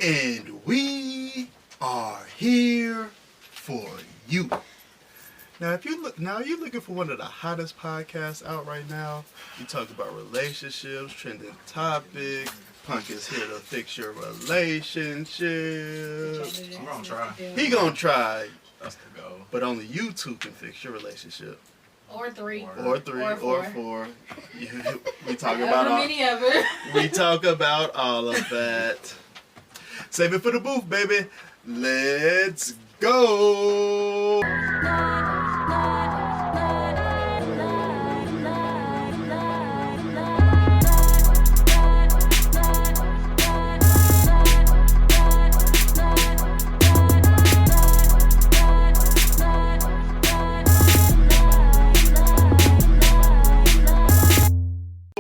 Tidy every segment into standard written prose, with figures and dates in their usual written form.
And we are here for you. Now, if you look, now you're looking for one of the hottest podcasts out right now. We talk about relationships, trending topics. Punk is here to fix your relationship. I'm gonna try. He gonna try. That's the goal. But only you two can fix your relationship. Or three. Or four. We talk about all. Many of it. We talk about all of that. Save it for the booth, baby. Let's go.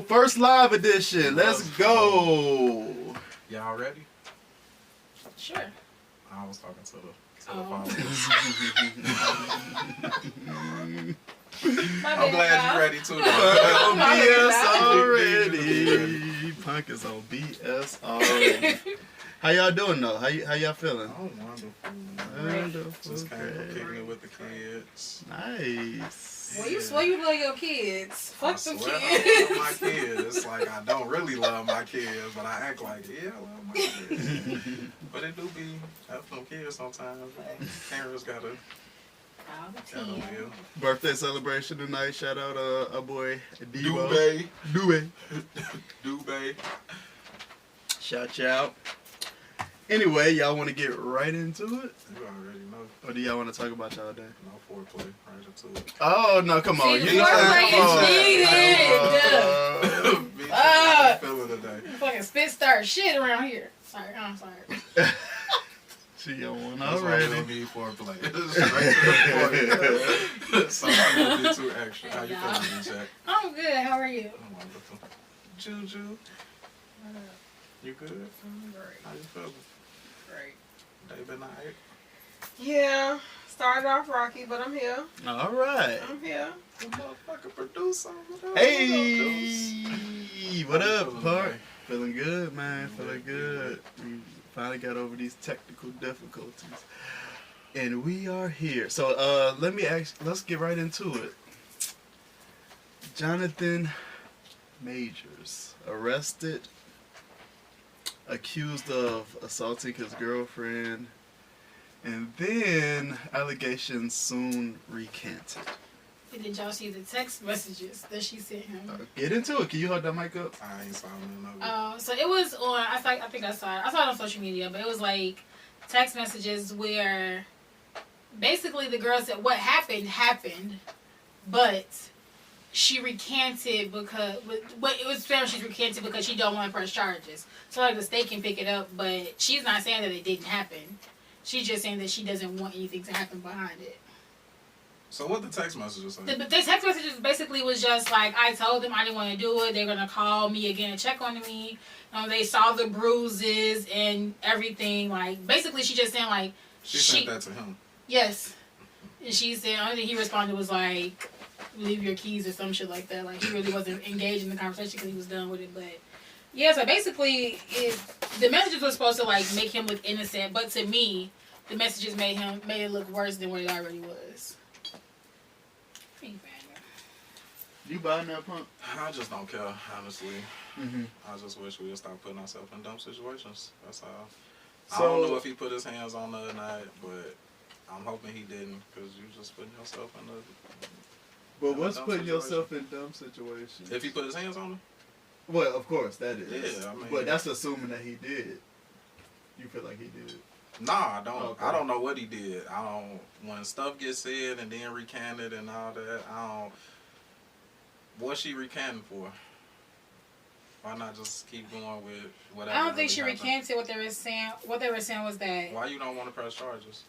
First live edition. Let's go. Y'all ready? Sure. I was talking to the I'm glad you're ready too. On BS already. Punk is on BS already. How y'all doing though? How y'all feeling? Oh, wonderful. Wonderful. Just came from kicking it with the kids. Nice. Well, you swear you love your kids. Fuck them kids. I love my kids. Like, I don't really love my kids, but I act like, yeah, I love my kids. But it do be having them kids sometimes. Parents gotta live. Birthday celebration tonight. Shout out our boy Dube. Shout out. Anyway, y'all want to get right into it? You already know. Or do y'all want to talk about y'all day? No foreplay. Right into it. Oh, no, come on. See, foreplay is needed. Feeling today. Fucking spit start shit around here. Sorry, I'm sorry. She on one That's already. Why we don't need foreplay. Straight to the point. Some people be too extra. How you feeling, Vee Chat? I'm good. How are you? I'm wonderful. Juju. You good? I'm great. How you feeling? Great. Day been alright? Yeah, started off rocky, but I'm here. All right. I'm here. The motherfucking producer over there. Hey, what up, feeling Park? today? Feeling good, man. Feeling good. We finally got over these technical difficulties, and we are here. So, let's get right into it. Jonathan Majors arrested, accused of assaulting his girlfriend, and then allegations soon recanted. Did y'all see the text messages that she sent him? Get into it. Can you hold that mic up? I ain't saw none of it. So it was on. I think I saw it. I saw it on social media, but it was like text messages where basically the girl said what happened, but she recanted because it was found she's recanted because she don't want to press charges. So like the state can pick it up, but she's not saying that it didn't happen. She's just saying that she doesn't want anything to happen behind it. So what the text messages say? The text messages basically was just like, I told them I didn't want to do it. They're going to call me again and check on me. They saw the bruises and everything. Like, basically she just saying like... She sent that to him? Yes. And she said, only thing he responded was like, leave your keys or some shit like that. Like, he really wasn't engaged in the conversation because he was done with it. But, yeah, so basically, the messages were supposed to, like, make him look innocent. But to me, the messages made it look worse than what it already was. You buying that, Punk? I just don't care, honestly. Mm-hmm. I just wish we would stop putting ourselves in dumb situations. That's all. So, I don't know if he put his hands on her or not, but I'm hoping he didn't, because you just putting yourself in a... But what's putting yourself in dumb situations? If he put his hands on her? Well, of course, that is. Yeah, I mean... But that's assuming that he did. You feel like he did? Nah, I don't. Okay. I don't know what he did. I don't... When stuff gets said and then recanted and all that, I don't... What's she recanting for? Why not just keep going with whatever? I don't think she recanted what they were saying. What they were saying was that... Why you don't want to press charges?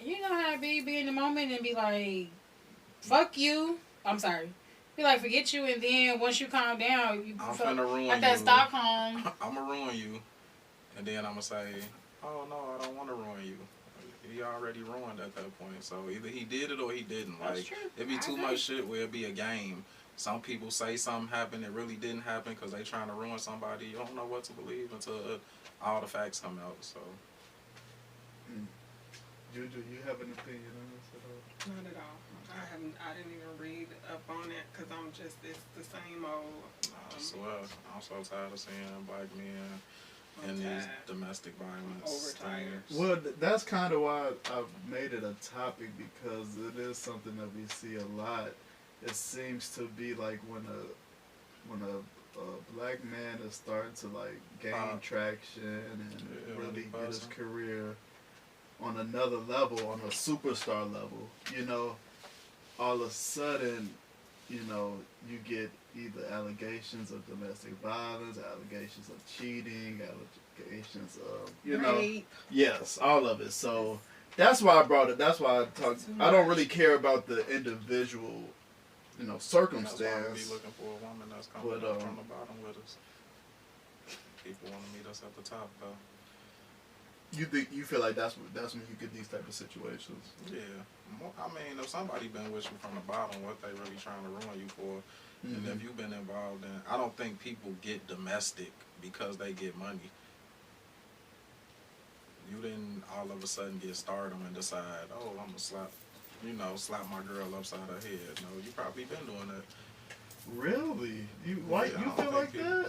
You know how to be in the moment and be like, fuck you. I'm sorry. Be like, forget you, and then once you calm down, you I'm finna ruin like that you. Stockholm. I'm gonna ruin you, and then I'm gonna say, oh no, I don't want to ruin you. He already ruined at that point. So either he did it or he didn't. That's like, true. it'd be too much shit where it'd be a game. Some people say something happened that really didn't happen because they trying to ruin somebody. You don't know what to believe until all the facts come out. So. Juju, you have an opinion on this at all? Not at all. I didn't even read up on it because it's the same old. I swear, I'm so tired of seeing black men in these domestic violence things. Well, that's kind of why I've made it a topic, because it is something that we see a lot. It seems to be like when a black man is starting to like gain traction and really get his career on another level, on a superstar level, you know, all of a sudden, you know, you get either allegations of domestic violence, allegations of cheating, allegations of, you know, yes, all of it. So that's why I brought it. That's why I talked. I don't really care about the individual, you know, circumstance. That's why we be looking for a woman that's coming up from the bottom with us. People want to meet us at the top, though. You feel like that's when you get these type of situations? Yeah. I mean, if somebody been with you from the bottom, what they really trying to ruin you for? And if you've been involved in, I don't think people get domestic because they get money. You didn't all of a sudden get stardom and decide, oh, I'm gonna slap my girl upside her head. No, you probably been doing that. Really? You feel like people,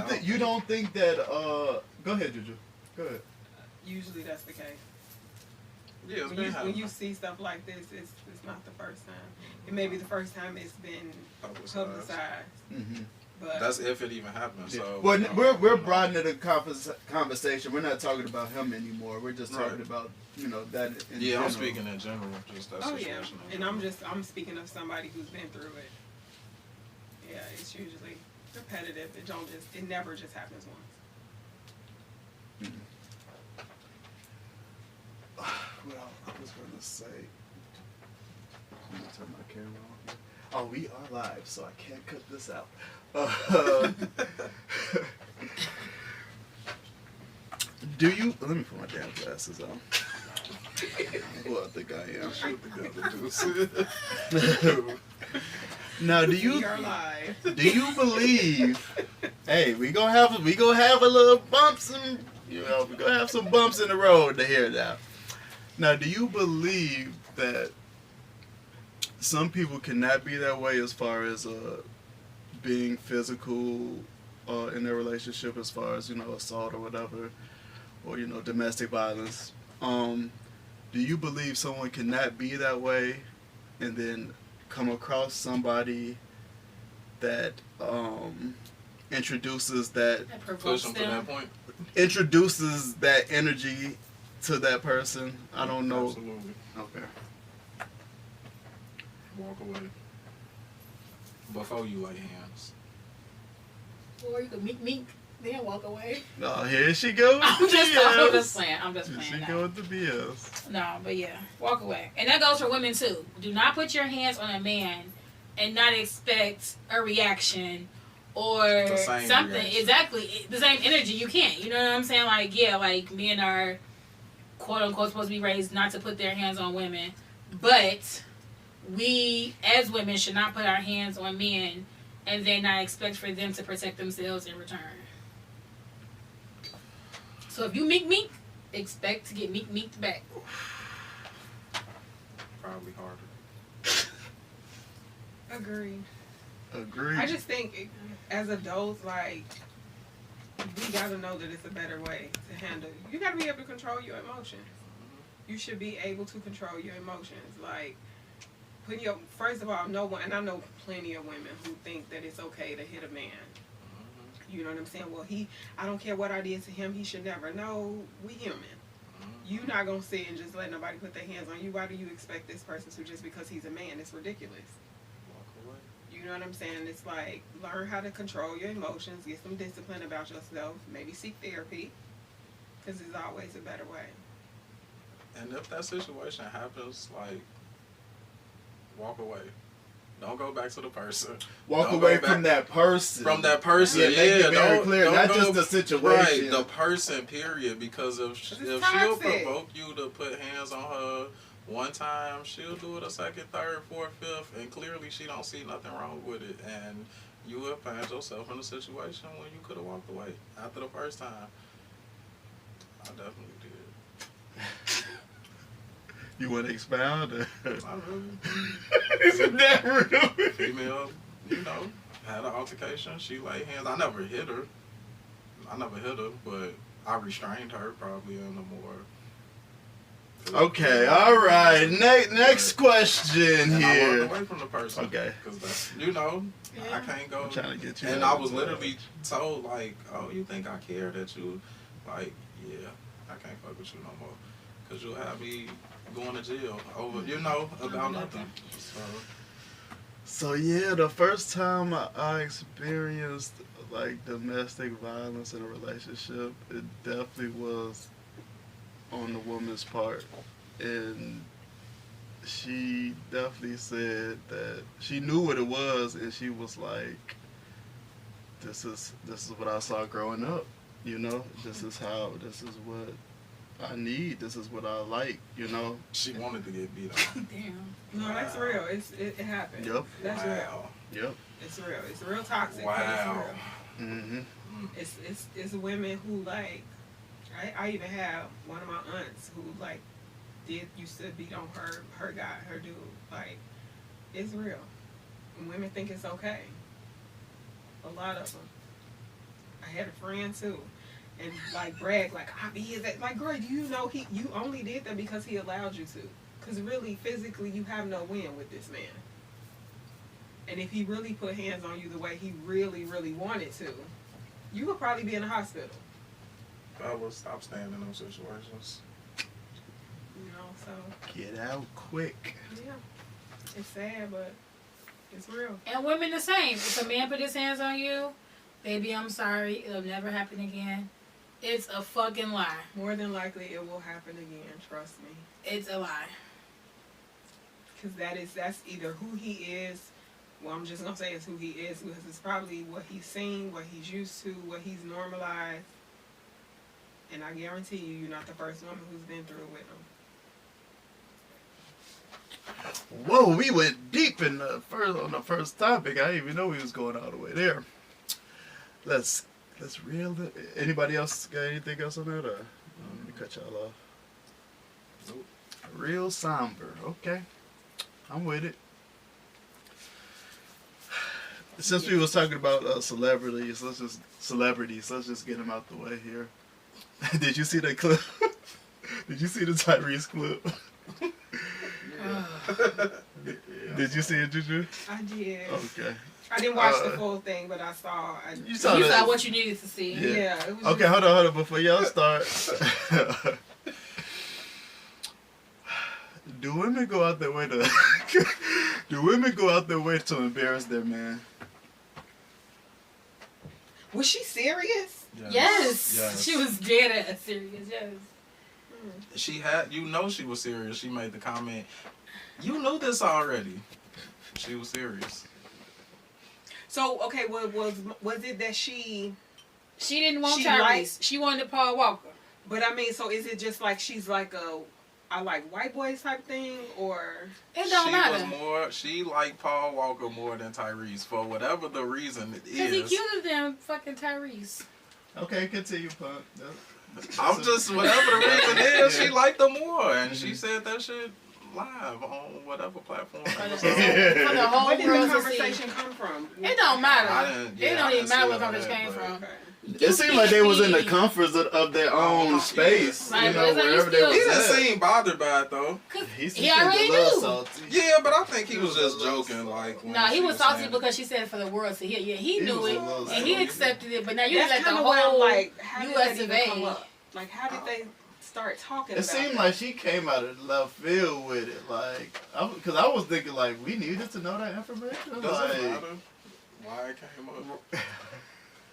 that? You don't think that? Go ahead, Juju. Go ahead. Usually that's the case. Yeah, when you see stuff like this, it's not the first time. It may be the first time it's been publicized. Mm-hmm. But that's if it even happens. Yeah. So well, we're broadening the conversation. We're not talking about him anymore. We're just talking about, you know, that. In general. I'm speaking in general, just that situation. Yeah, and I'm speaking of somebody who's been through it. Yeah, it's usually repetitive. It never just happens once. Mm-hmm. Well, I was going to say, I'm going to turn my camera on here. Oh, we are live, so I can't cut this out. Do you, let me put my damn glasses on. Well, I think I am. Shoot the Deuce. Now, do you believe? Hey, we gonna have a little bumps, and you know, we gonna have some bumps in the road to hear that. Now, do you believe that some people cannot be that way as far as being physical in their relationship, as far as, you know, assault or whatever, or, you know, domestic violence? Do you believe someone cannot be that way and then come across somebody that introduces that push them to that point, introduces that energy to that person? I don't know. Absolutely. Okay. Walk away before you lay hands. Or you could meek, then walk away. Oh, here she goes. I'm just playing. She go with the BS. No, but yeah, walk away. And that goes for women too. Do not put your hands on a man and not expect a reaction or something. Reaction. Exactly. The same energy. You can't. You know what I'm saying? Like, yeah, like men are quote unquote supposed to be raised not to put their hands on women. But we as women should not put our hands on men and then not expect for them to protect themselves in return. So if you meek, expect to get meek back. Probably harder. Agreed. Agreed. I just think as adults, like, we gotta know that it's a better way to handle it. You gotta be able to control your emotions. You should be able to control your emotions. Like, first of all, no one, and I know plenty of women who think that it's okay to hit a man. You know what I'm saying? Well, I don't care what I did to him, he should never. No, we human. You're not going to sit and just let nobody put their hands on you. Why do you expect this person to just because he's a man? It's ridiculous. Walk away. You know what I'm saying? It's like, learn how to control your emotions, get some discipline about yourself, maybe seek therapy, because there's always a better way. And if that situation happens, like, walk away. Don't go back to the person. Walk away from that person. From that person, yeah. Make it very clear, not just the situation. Right, the person, period. Because if she'll provoke you to put hands on her one time, she'll do it a second, third, fourth, fifth, and clearly she don't see nothing wrong with it. And you will find yourself in a situation when you could have walked away after the first time. definitely did. You want to expound? Not really. Isn't that rude? Female, had an altercation. She laid hands. I never hit her, but I restrained her probably in a more. Okay, all right. Next question and I here. walked away from the person. Okay. Because that's, I can't go. I'm trying to get you. And I was literally told, like, oh, you think I care that you, like, yeah, I can't fuck with you no more. Because you'll have me going to jail over, about nothing. So yeah, the first time I experienced like domestic violence in a relationship, it definitely was on the woman's part, and she definitely said that she knew what it was, and she was like, "This is what I saw growing up, This is what I need. This is what I like, She wanted to get beat up. Damn. No, that's real. It happened. Yep. That's real. Yep. It's real. It's real toxic. Wow. But it's real. Mm-hmm. It's women who like. I even have one of my aunts who like used to beat on her guy, her dude. Like, it's real. And women think it's okay. A lot of them. I had a friend too, and like brag like I be his. Like, girl, do you know you only did that because he allowed you to? Because really, physically, you have no win with this man. And if he really put hands on you the way he really, really wanted to, you would probably be in the hospital. I would stop staying in those situations. So. Get out quick. Yeah. It's sad, but it's real. And women the same. If a man put his hands on you, baby, I'm sorry, it'll never happen again. It's a fucking lie. More than likely, it will happen again. Trust me. It's a lie. Because that's either who he is. Well, I'm just gonna say it's who he is because it's probably what he's seen, what he's used to, what he's normalized. And I guarantee you're not the first woman who's been through it with him. Whoa, we went deep on the first topic. I didn't even know we was going all the way there. Let's reel it. Anybody else got anything else on that? Or let me cut y'all off. Nope. Real somber. Okay, I'm with it. Since we was talking about celebrities, let's just get them out the way here. Did you see that clip? Did you see the Tyrese clip? Did you see it, Juju? I did. Okay. I didn't watch the full thing, but I saw. You saw what you needed to see. Yeah. It was okay, hold on. Before y'all start. Do women go out their way to embarrass their man? Was she serious? Yes. She was dead ass serious. Yes. She had, she was serious. She made the comment, you knew this already. She was serious. So, okay, was it that she didn't want Tyrese. She wanted Paul Walker. But I mean, so is it just like she's like I like white boys type thing, or it don't matter? She liked Paul Walker more than Tyrese for whatever the reason it is. Because he cuter than fucking Tyrese. Okay, continue, Punk. I'm just, whatever the reason is, she liked him more, and she said that shit live on whatever platform. For the whole where did world the to conversation come from? It don't matter. It don't even matter where the conversation came from. Okay. It seemed like they was in the comforts of their own space, Right, wherever they was He didn't at. seem bothered by it though. He already knew. Salty. Yeah, but I think he was just joking. Like, No, he was salty because she said it for the world to hear. Yeah, he knew it and he accepted it. But now you let the whole how U.S. did of that even come A. up? Like, how did they start talking It about seemed it? like she came out of left field with it, like, because I was thinking like we needed to know that information. Does Like, it matter why it came up?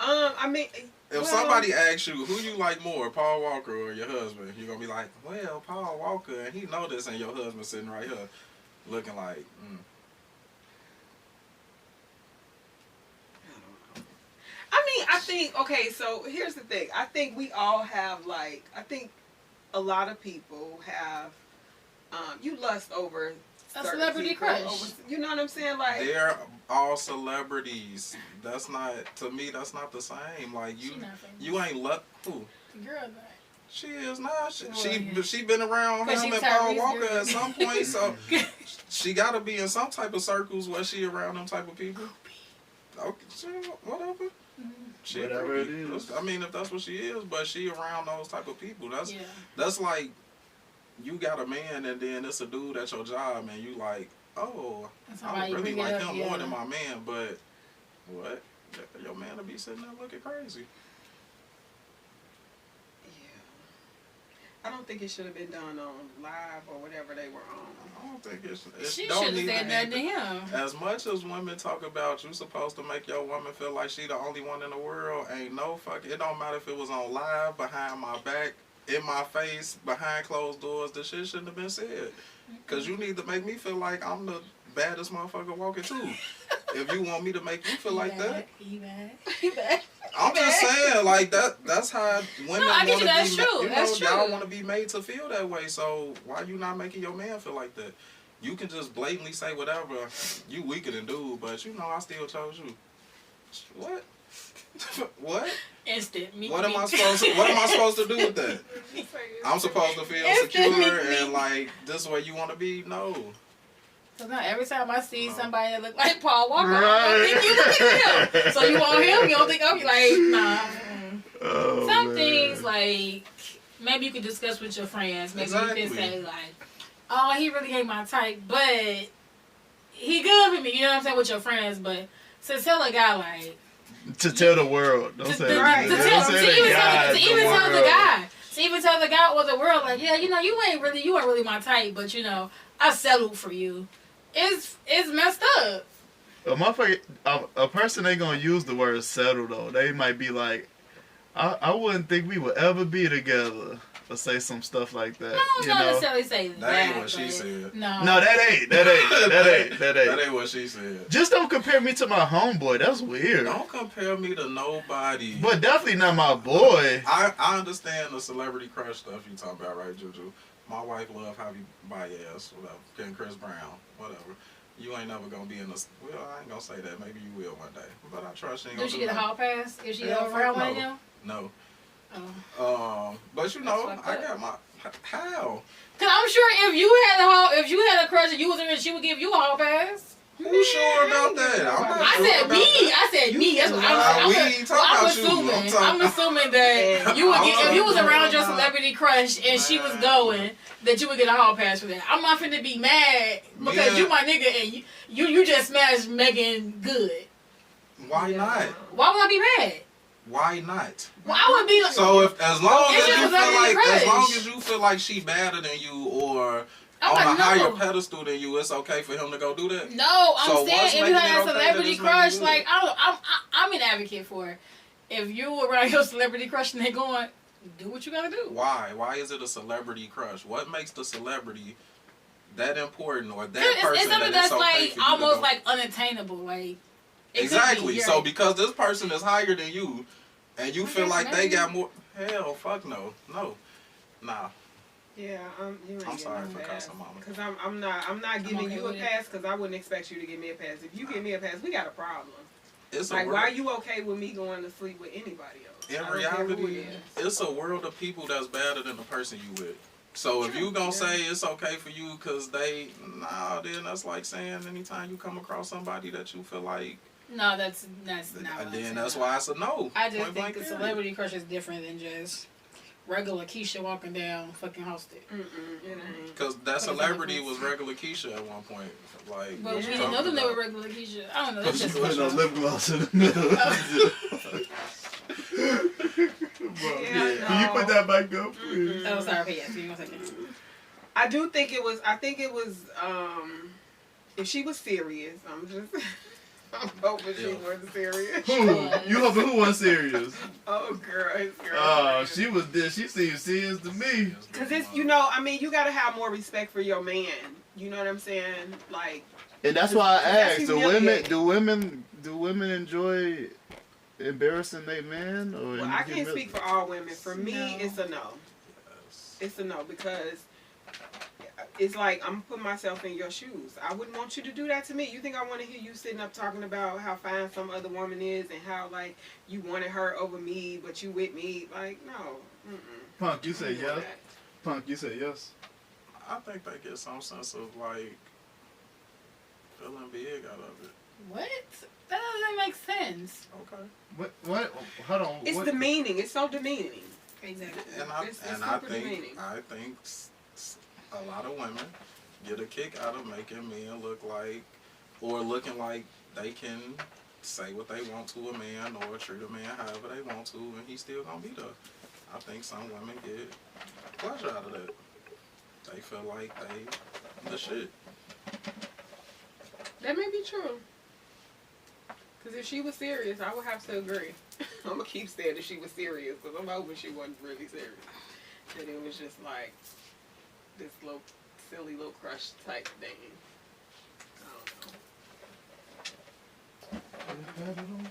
I mean, If somebody asks you who you like more, Paul Walker or your husband, you're gonna be like, well, Paul Walker, and he know this, and your husband sitting right here, looking like, I mean, I think, okay, so here's the thing. I think we all have, like, I think a lot of people have, you lust over A celebrity people, crush. you know what I'm saying? Like, they're all celebrities. That's not, to me, that's not the same. Like, you ain't who? The girl, She is not. She been around him and Paul Walker at some point, so she got to be in some type of circles where she around them type of people. Okay, whatever. Whatever it is. I mean, if that's what she is, but she around those type of people. That's like you got a man and then it's a dude at your job and you like, oh, I really like him more than my man, but what? Your man will be sitting there looking crazy. I don't think it should have been done on live or whatever they were on. I don't think it's she should have said nothing to him. As much as women talk about you supposed to make your woman feel like she the only one in the world, ain't no fuck. It don't matter if it was on live, behind my back, in my face, behind closed doors. The shit shouldn't have been said. Cause you need to make me feel like I'm the baddest motherfucker walking too. If you want me to make you feel like that. You bad. I'm just saying, like that's how women I get want you. to That's be. true. You know, That's y'all true. want to be made to feel that way. So why you not making your man feel like that? You can just blatantly say whatever. You weaker than dude, but you know I still chose you. What? What? Instant. What am I supposed to do with that? I'm supposed to feel secure and like this is where you want to be? No. So now every time I see somebody that look like Paul Walker, I don't think you look at him. So you want him? You don't think I'm like, nah. Oh, Some things like maybe you can discuss with your friends. Maybe you can say like, oh, he really ain't my type, but he good for me. You know what I'm saying, with your friends. But to tell a guy like to tell the world, don't say to even tell the guy or the world like, yeah, you know, you weren't really my type, but you know, I settled for you. It's messed up. A person ain't gonna use the word settle though. They might be like, I wouldn't think we would ever be together, or say some stuff like that. No, it's not necessarily say that. That ain't what she said. No, that ain't. That ain't what she said. Just don't compare me to my homeboy. That's weird. Don't compare me to nobody. But definitely not my boy. I understand the celebrity crush stuff you talking about, right, Juju? My wife love Javi Baez, whatever, and Chris Brown, whatever. You ain't never gonna be in this. Well, I ain't gonna say that. Maybe you will one day. But I trust you ain't gonna do she do get a that. hall pass if she Yeah, over around no. one of them? No. Oh. But you know, I got my how. Cause I'm sure if you had a crush and you was in it, she would give you a hall pass. Who's sure about that? I'm not sure I said about me. That's what we ain't talking about you. I'm assuming that you would get, if you was around your celebrity crush and she was going, that you would get a hall pass for that. I'm not finna be mad because you my nigga and you just smashed Megan good. Why not? Why would I be mad? Why not? Well, I would be like, so if as long crush. as you feel like she better than you or I'm on like, a higher no. pedestal than you, it's okay for him to go do that? No, I'm So saying what's if you making had it a okay celebrity that it's crush, making like I'm an advocate for it. If you around your celebrity crush and they going, do what you gotta do. Why? Why is it a celebrity crush? What makes the celebrity that important or that person it's something that it's that's okay like for you almost to go? like unattainable, like Exactly. So right. because this person is higher than you, and you feel like they maybe. got more. Hell, fuck no, nah. Yeah, you ain't I'm sorry getting for no pass. cussing, mama. Cause I'm not giving okay you a with it. pass because I wouldn't expect you to give me a pass. If you give me a pass, we got a problem. It's Like, a why are world, you okay with me going to sleep with anybody else? in I don't care who reality, it is. it's a world of people that's better than the person you with. So if you gonna say it's okay for you because then that's like saying anytime you come across somebody that you feel like. No, that's not. And then that's why it's a no. I just Point think blank the period. celebrity crush is different than just regular Keisha walking down fucking Hosted. It ain't. Because that celebrity was regular Keisha at one point. Like, But what we you didn't know talking them they were about? regular Keisha. I don't know. But That's she just putting on special. lip gloss in the middle. Yeah, Can you no. put that back up, please? Oh, sorry. Okay, yeah. Give me 1 second. I think it was if she was serious, I'm hoping she wasn't serious. Who? You hoping who was serious? Oh girl, it's girl. Oh, she was there. She seemed serious to me. Cause it's you gotta have more respect for your man. You know what I'm saying? Like, And that's why I That's asked: humiliating. do women enjoy embarrassing their man? Or well, I can't speak for all women. For me, No. it's a no. It's a no because it's like I'm putting myself in your shoes. I wouldn't want you to do that to me. You think I want to hear you sitting up talking about how fine some other woman is and how like you wanted her over me, but you with me? Like, no. Punk, you say yes? Punk, you say yes? I think they get some sense of like feeling big out of it. What? That doesn't make sense. Okay. What? Hold on. It's what? demeaning. It's so demeaning. Exactly. And Super demeaning. I think a lot of women get a kick out of making men look like, or looking like they can say what they want to a man or treat a man however they want to, and he's still gonna be there. I think some women get pleasure out of that. They feel like they the shit. That may be true. Because if she was serious, I would have to agree. I'm going to keep saying that she was serious, because I'm hoping she wasn't really serious. That it was just like this little silly little crush type thing. I don't know.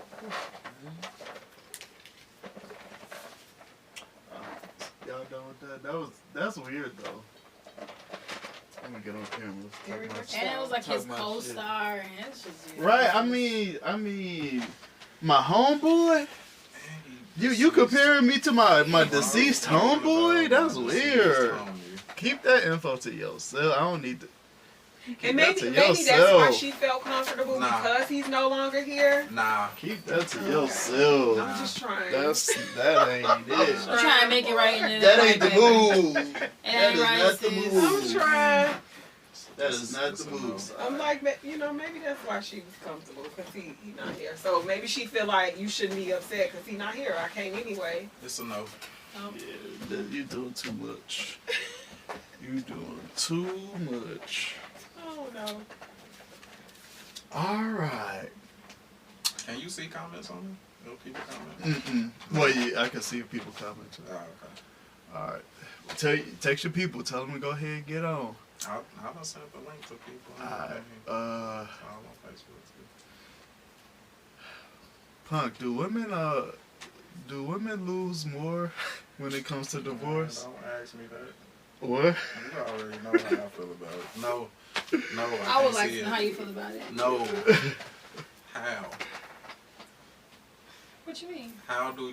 Y'all done with that? That's weird though. I'm gonna get on camera. Very much And it was like his Talk my co-star, and it's just Right. I mean, my homeboy. You comparing me to my deceased homeboy? That's weird. Keep that info to yourself. I don't need to. And maybe that's why she felt comfortable because he's no longer here. Nah. Keep that to yourself. I'm just trying. That ain't it. I'm trying to make it right in That ain't the move. It That ain't is right, not the sis. move. I'm trying. That is not the move. I'm like, maybe that's why she was comfortable, because he not here. So maybe she feel like you shouldn't be upset because he not here. I can't anyway. It's a no. Yeah, you doing too much. You doing too much. Oh no. All right. Can you see comments on it? No people comment? Well, yeah, I can see people commenting. Oh, okay. All right. Text your people. Tell them to go ahead and get on. I'll send the link to people. All right. All on Facebook too. Punk, do women lose more when it comes to divorce? Man, don't ask me that. What? You already know how I feel about it. No, I would like to know how you feel about it. No. How? What you mean? How do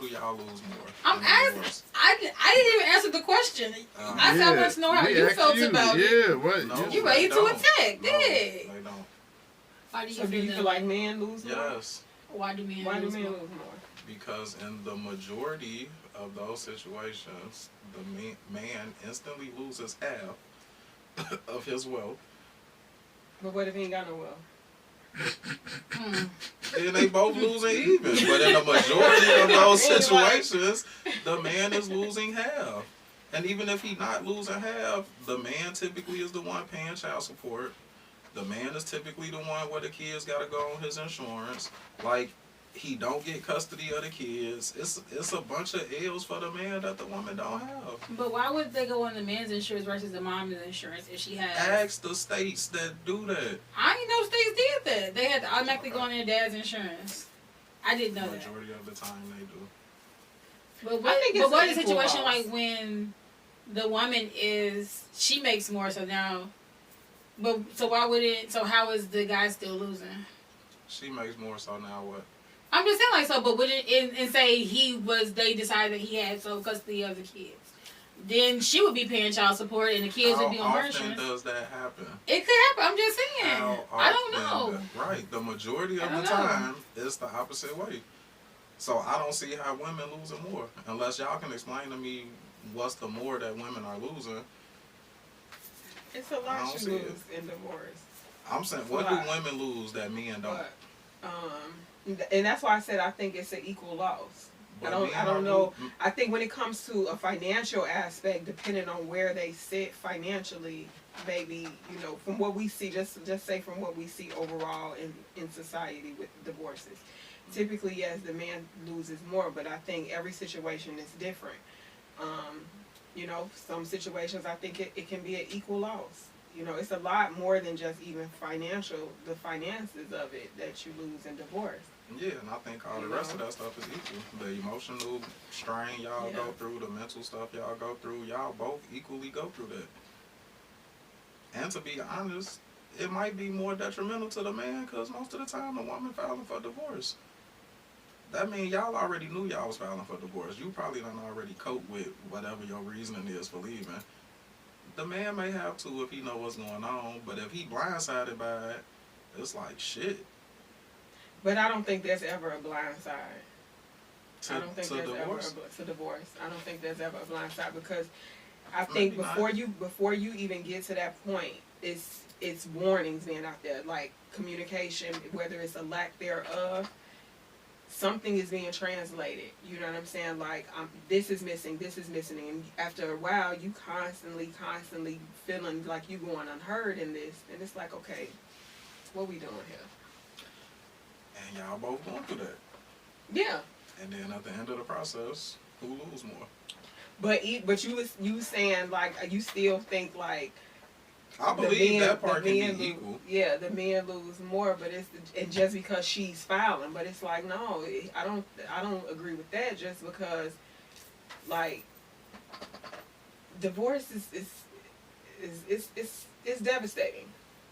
y'all lose more? I'm asking. I didn't even answer the question. I said I want to know how we you asked felt about it. Yeah, what? No. You ready to attack? No, Did. they don't. Why do you So do you feel like men lose more? Yes. Why do men Why do lose men more? lose more? Because in the majority of those situations, the man instantly loses half of his wealth. But what if he ain't got no wealth? Then they both losing even. But in the majority of those situations, the man is losing half. And even if he not losing half, the man typically is the one paying child support. The man is typically the one where the kids got to go on his insurance. Like, he don't get custody of the kids. It's a bunch of L's for the man that the woman don't have. But why would they go on the man's insurance versus the mom's insurance if she has? Ask the states that do that. I didn't know states did that. They had to automatically go on their dad's insurance. I didn't know that. Majority of the time they do. But I think what it's is the equal situation loss. like when the woman she makes more, so now, so why would it? So how is the guy still losing? She makes more, so now what? I'm just saying, like, so, but would it, and say they decided that he had sole custody of the kids, then she would be paying child support and the kids would be on her How often insurance. does that happen? It could happen. I'm just saying. How I don't often know. Right. The majority of I the don't know. time, it's the opposite way. So I don't see how women losing more. Unless y'all can explain to me what's the more that women are losing. It's a I lot don't you see lose it. in divorce. I'm saying, what do women lose that men don't? But, and that's why I said I think it's an equal loss. But I men don't are know. lo- I think when it comes to a financial aspect, depending on where they sit financially, maybe, from what we see, just say from what we see overall in society with divorces. Typically, yes, the man loses more, but I think every situation is different. Some situations I think it can be an equal loss. It's a lot more than just even the finances of it that you lose in divorce. Yeah, and I think all the rest of that stuff is equal. The emotional strain y'all go through, the mental stuff y'all go through, y'all both equally go through that. And to be honest, it might be more detrimental to the man because most of the time the woman filing for divorce. That means y'all already knew y'all was filing for divorce. You probably done already cope with whatever your reasoning is for leaving. The man may have to if he know what's going on, but if he blindsided by it, it's like shit. But I don't think there's ever a blind side. To, I don't think to there's divorce? ever to divorce. I don't think there's ever a blind side because I think Maybe before you even get to that point, it's warnings being out there, like communication, whether it's a lack thereof. Something is being translated. You know what I'm saying? Like, this is missing, and after a while, you constantly feeling like you going unheard in this, and it's like, okay, what we doing here? And y'all both going through that. Yeah. And then at the end of the process, who lose more? But you saying like you still think like I believe that part can be lose, equal. Yeah, the men lose more, but it's just because she's filing. But it's like no, I don't agree with that. Just because like divorce is devastating.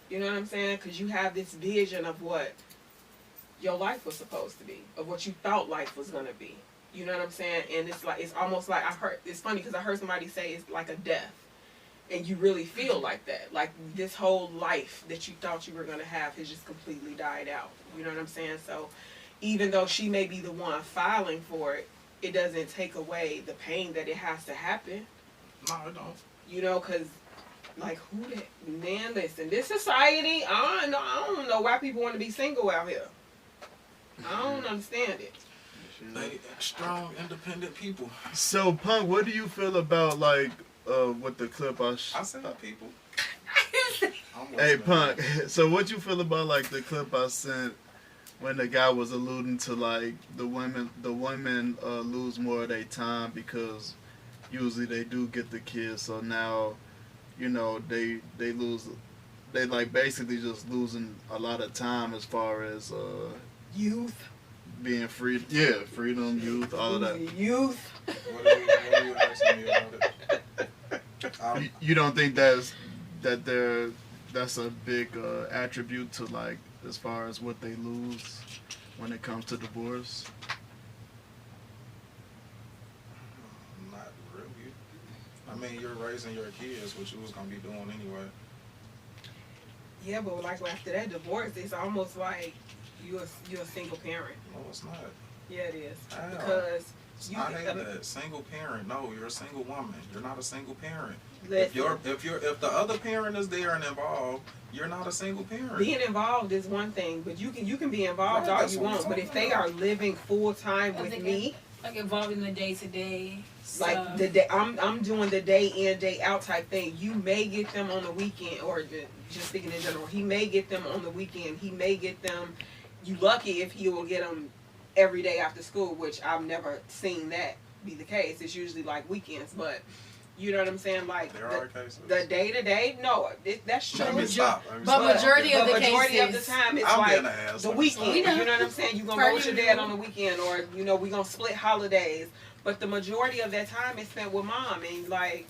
You know what I'm saying? Because you have this vision of what your life was supposed to be, of what you thought life was gonna be. You know what I'm saying? And it's almost like it's funny because I heard somebody say it's like a death. And you really feel like that. Like this whole life that you thought you were going to have has just completely died out. You know what I'm saying? So even though she may be the one filing for it, it doesn't take away the pain that it has to happen. No, it don't. You know, because like man, listen, this society, I don't know why people want to be single out here. I don't understand it. They strong, independent people. So, Punk, what do you feel about like with the clip I said people. Hey, Punk. So, what you feel about like the clip I sent when the guy was alluding to like the women lose more of their time because usually they do get the kids. So now, you know, they like basically just losing a lot of time as far as Youth. being free. Yeah, freedom, youth, all of that. Youth. What are you asking me about it? You don't think that's a big attribute to like as far as what they lose when it comes to divorce? Not really. I mean, you're raising your kids, which you was gonna be doing anyway. Yeah, but like after that divorce, it's almost like you're a single parent. No, it's not. Yeah, it is. How? Because I hate that. Single parent. No, you're a single woman. You're not a single parent. Listen, If the other parent is there and involved, you're not a single parent. being involved is one thing, but you can be involved all That's you what want. I'm But if talking they about. are living full time with me, Like involved in the day to day. like the day I'm doing the day in day out type thing. You may get them on the weekend, or just speaking in general, he may get them on the weekend. He may get them. You lucky if he will get them every day after school, which I've never seen that be the case. It's usually like weekends, but you know what I'm saying? Like There are cases. the day to day, no, that's true. Let me stop. But majority of the majority of the cases, time, it's I'm like being an ass. the Let me stop. weekend. You know what I'm saying? You're gonna go with your dad on the weekend, or you know, we're gonna split holidays. But the majority of that time is spent with mom, and like.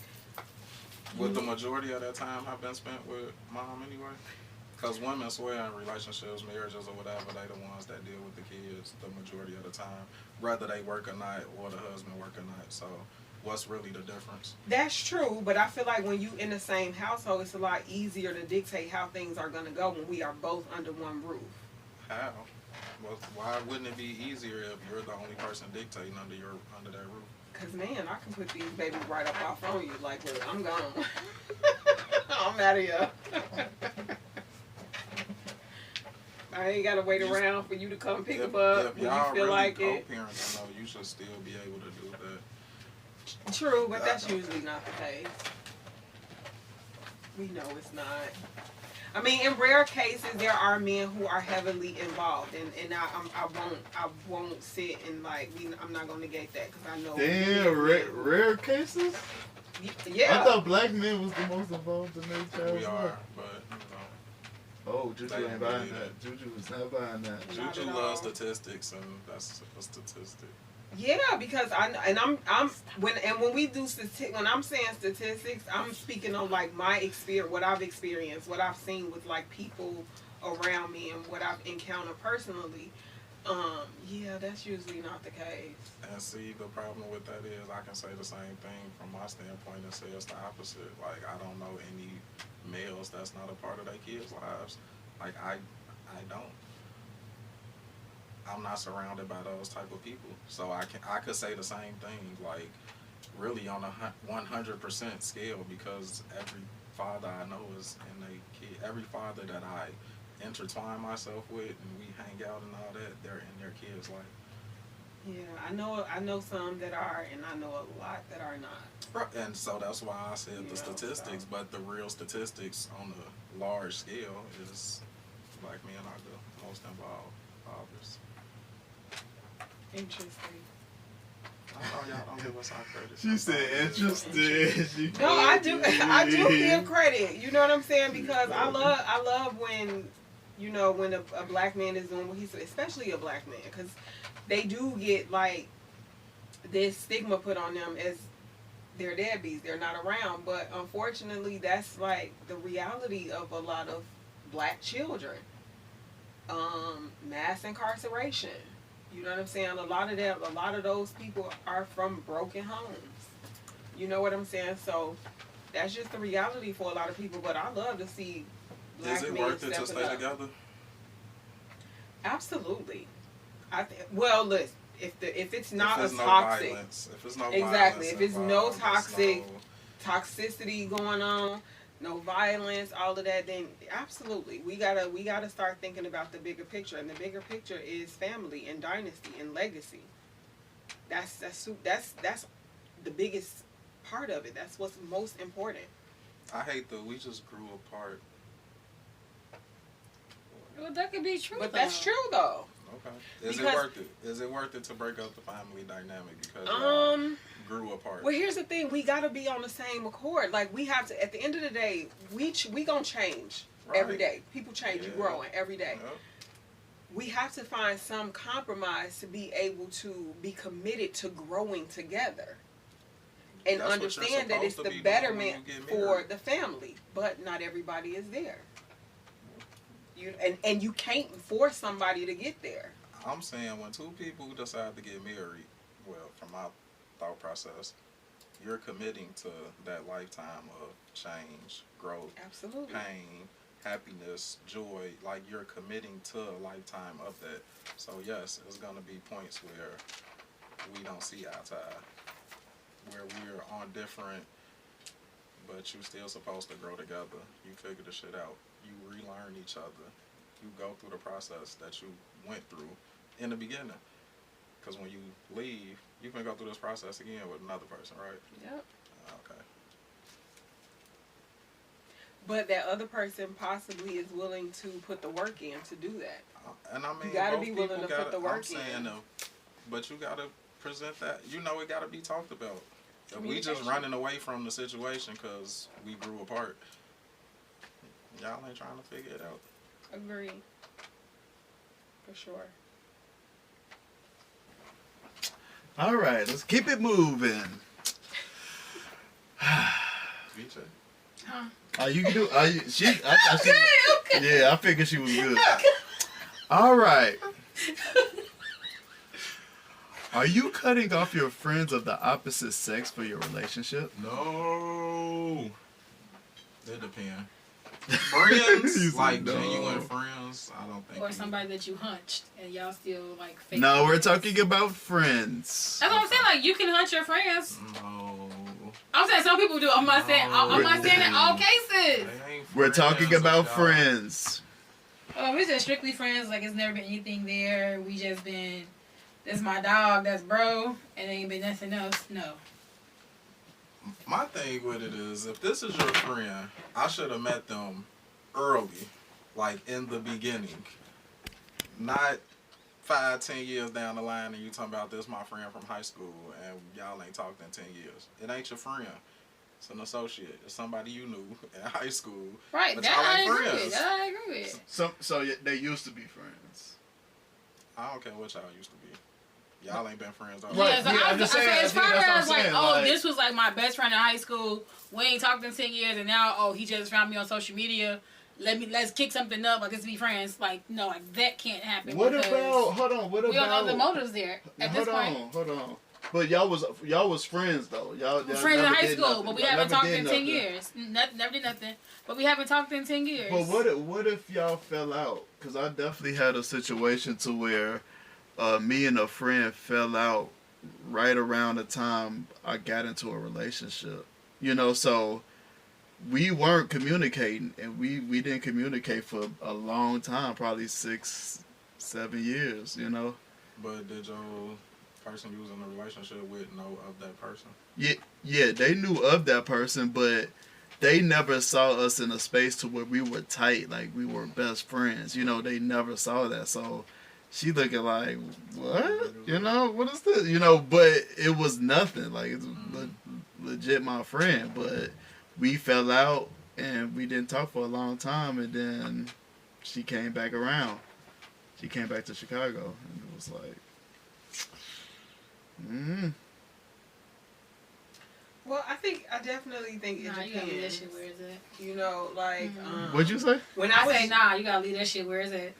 Would the majority of that time have been spent with mom anyway? Because women swear in relationships, marriages, or whatever, they the ones that deal with the kids the majority of the time, whether they work or not, or the husband work or not. So, what's really the difference? That's true, but I feel like when you in the same household, it's a lot easier to dictate how things are gonna go when we are both under one roof. How? Well, why wouldn't it be easier if you're the only person dictating under that roof? Cause man, I can put these babies right up off on you. Like, look, I'm gone. I'm out of here. I ain't gotta wait around for you to come pick them up when you feel really like it. co-parents, I know you should still be able to do that. True, but that's usually not the case. We know it's not. I mean, in rare cases, there are men who are heavily involved, and I won't sit and like I'm not gonna negate that because I know. Damn, rare cases. Yeah. I thought black men was the most involved in their child's We life. are, but you know. Oh, Juju They ain't buying believe that. Juju was not buying that. Not Juju at loves all. statistics, so that's a statistic. Yeah, because when we do when I'm saying statistics, I'm speaking on like my experience, what I've experienced, what I've seen with like people around me, and what I've encountered personally. Yeah, that's usually not the case. And see, the problem with that is I can say the same thing from my standpoint and say it's the opposite. Like, I don't know any males that's not a part of their kids' lives. Like, I don't. I'm not surrounded by those type of people. So I could say the same thing, like, really on a 100% scale, because every father I know is in a kid. Every father that I intertwine myself with and we hang out and all that, they're in their kids' life. Yeah, I know some that are, and I know a lot that are not. And so that's why I said the statistics, but the real statistics on a large scale is black men are the most involved fathers. Interesting. I know y'all don't give us our credit. She said interesting. No, I do give credit. You know what I'm saying? Because I love when, you know, when a black man is doing what he's, especially a black man, because they do get like this stigma put on them as they're deadbeats, they're not around. But unfortunately, that's like the reality of a lot of black children. Mass incarceration. You know what I'm saying? A lot of those people are from broken homes. You know what I'm saying? So that's just the reality for a lot of people. But I love to see black men stepping up. Is it worth it to stay together? Absolutely. Well, listen, if it's not as toxic, if it's no exactly, violence, if it's no toxic toxicity going on, no violence, all of that, then absolutely, we gotta start thinking about the bigger picture, and the bigger picture is family and dynasty and legacy. That's the biggest part of it. That's what's most important. I hate that we just grew apart. Well, that could be true. But that's true though. Okay. Is it worth it? Is it worth it to break up the family dynamic because y'all grew apart? Well, here's the thing: we gotta be on the same accord. Like we have to. At the end of the day, we gonna change every day. People change. You growing every day. Yep. We have to find some compromise to be able to be committed to growing together, and understand that it's the betterment for the family. But not everybody is there. And you can't force somebody to get there. I'm saying when two people decide to get married, well, from my thought process, you're committing to that lifetime of change, growth, absolutely, pain, happiness, joy. Like you're committing to a lifetime of that. So yes, there's gonna be points where we don't see eye to eye, where we're on different, but you're still supposed to grow together. You figure the shit out. You relearn each other. You go through the process that you went through in the beginning. Because when you leave, you can go through this process again with another person, right? Yep. Okay. But that other person possibly is willing to put the work in to do that. And I mean, you gotta be willing to put the work in. But you gotta present that. You know, it gotta be talked about. If we just running away from the situation because we grew apart, y'all ain't trying to figure it out. Agree. For sure. All right, let's keep it moving. Vee Chat. Huh? You can do. Yeah, I figured she was good. All right. Are you cutting off your friends of the opposite sex for your relationship? No. It depends. Friends, like genuine friends, I don't think. Or somebody that you hunched and y'all still like fake. No, we're talking about friends. That's what I'm saying. Like you can hunch your friends. No. I'm saying some people do. I'm not saying in all cases. We're talking about friends. Oh, we just strictly friends. Like it's never been anything there. We just been. That's my dog. That's bro. And ain't been nothing else. No. My thing with it is, if this is your friend, I should have met them early, like in the beginning. Not 5-10 years down the line and you talking about this my friend from high school and y'all ain't talked in 10 years. It ain't your friend. It's an associate. It's somebody you knew in high school. Right, but that y'all I ain't agree friends. with. That I agree with. So they used to be friends. I don't care what y'all used to be. Y'all ain't been friends all Yeah, so I'm just saying, as far as like, like, this was like my best friend in high school. We ain't talked in 10 years, and now, he just found me on social media. let's kick something up, like let's be friends. Like no, like that can't happen. What about? Hold on. What about? We don't know the motives there at this point. Hold on. But y'all was friends though. Y'all friends in high school, nothing. but we Y'all haven't never talked did in nothing. 10 years. Never did nothing. But we haven't talked in 10 years. But what if y'all fell out? Because I definitely had a situation to where me and a friend fell out right around the time I got into a relationship. You know, so we weren't communicating, and we didn't communicate for a long time, probably 6-7 years. You know. But did your person you was in a relationship with know of that person? Yeah, they knew of that person, but they never saw us in a space to where we were tight, like we were best friends. You know, they never saw that. So she looking like, what? You know, what is this? You know, but it was nothing. Like, it's legit my friend. But we fell out, and we didn't talk for a long time, and then she came back around. She came back to Chicago, and it was like, Well, I definitely think it Nah, you gotta leave that depends. shit. Where is it? You know, like What'd you say? when I I say was nah. You gotta leave that shit. Where is it?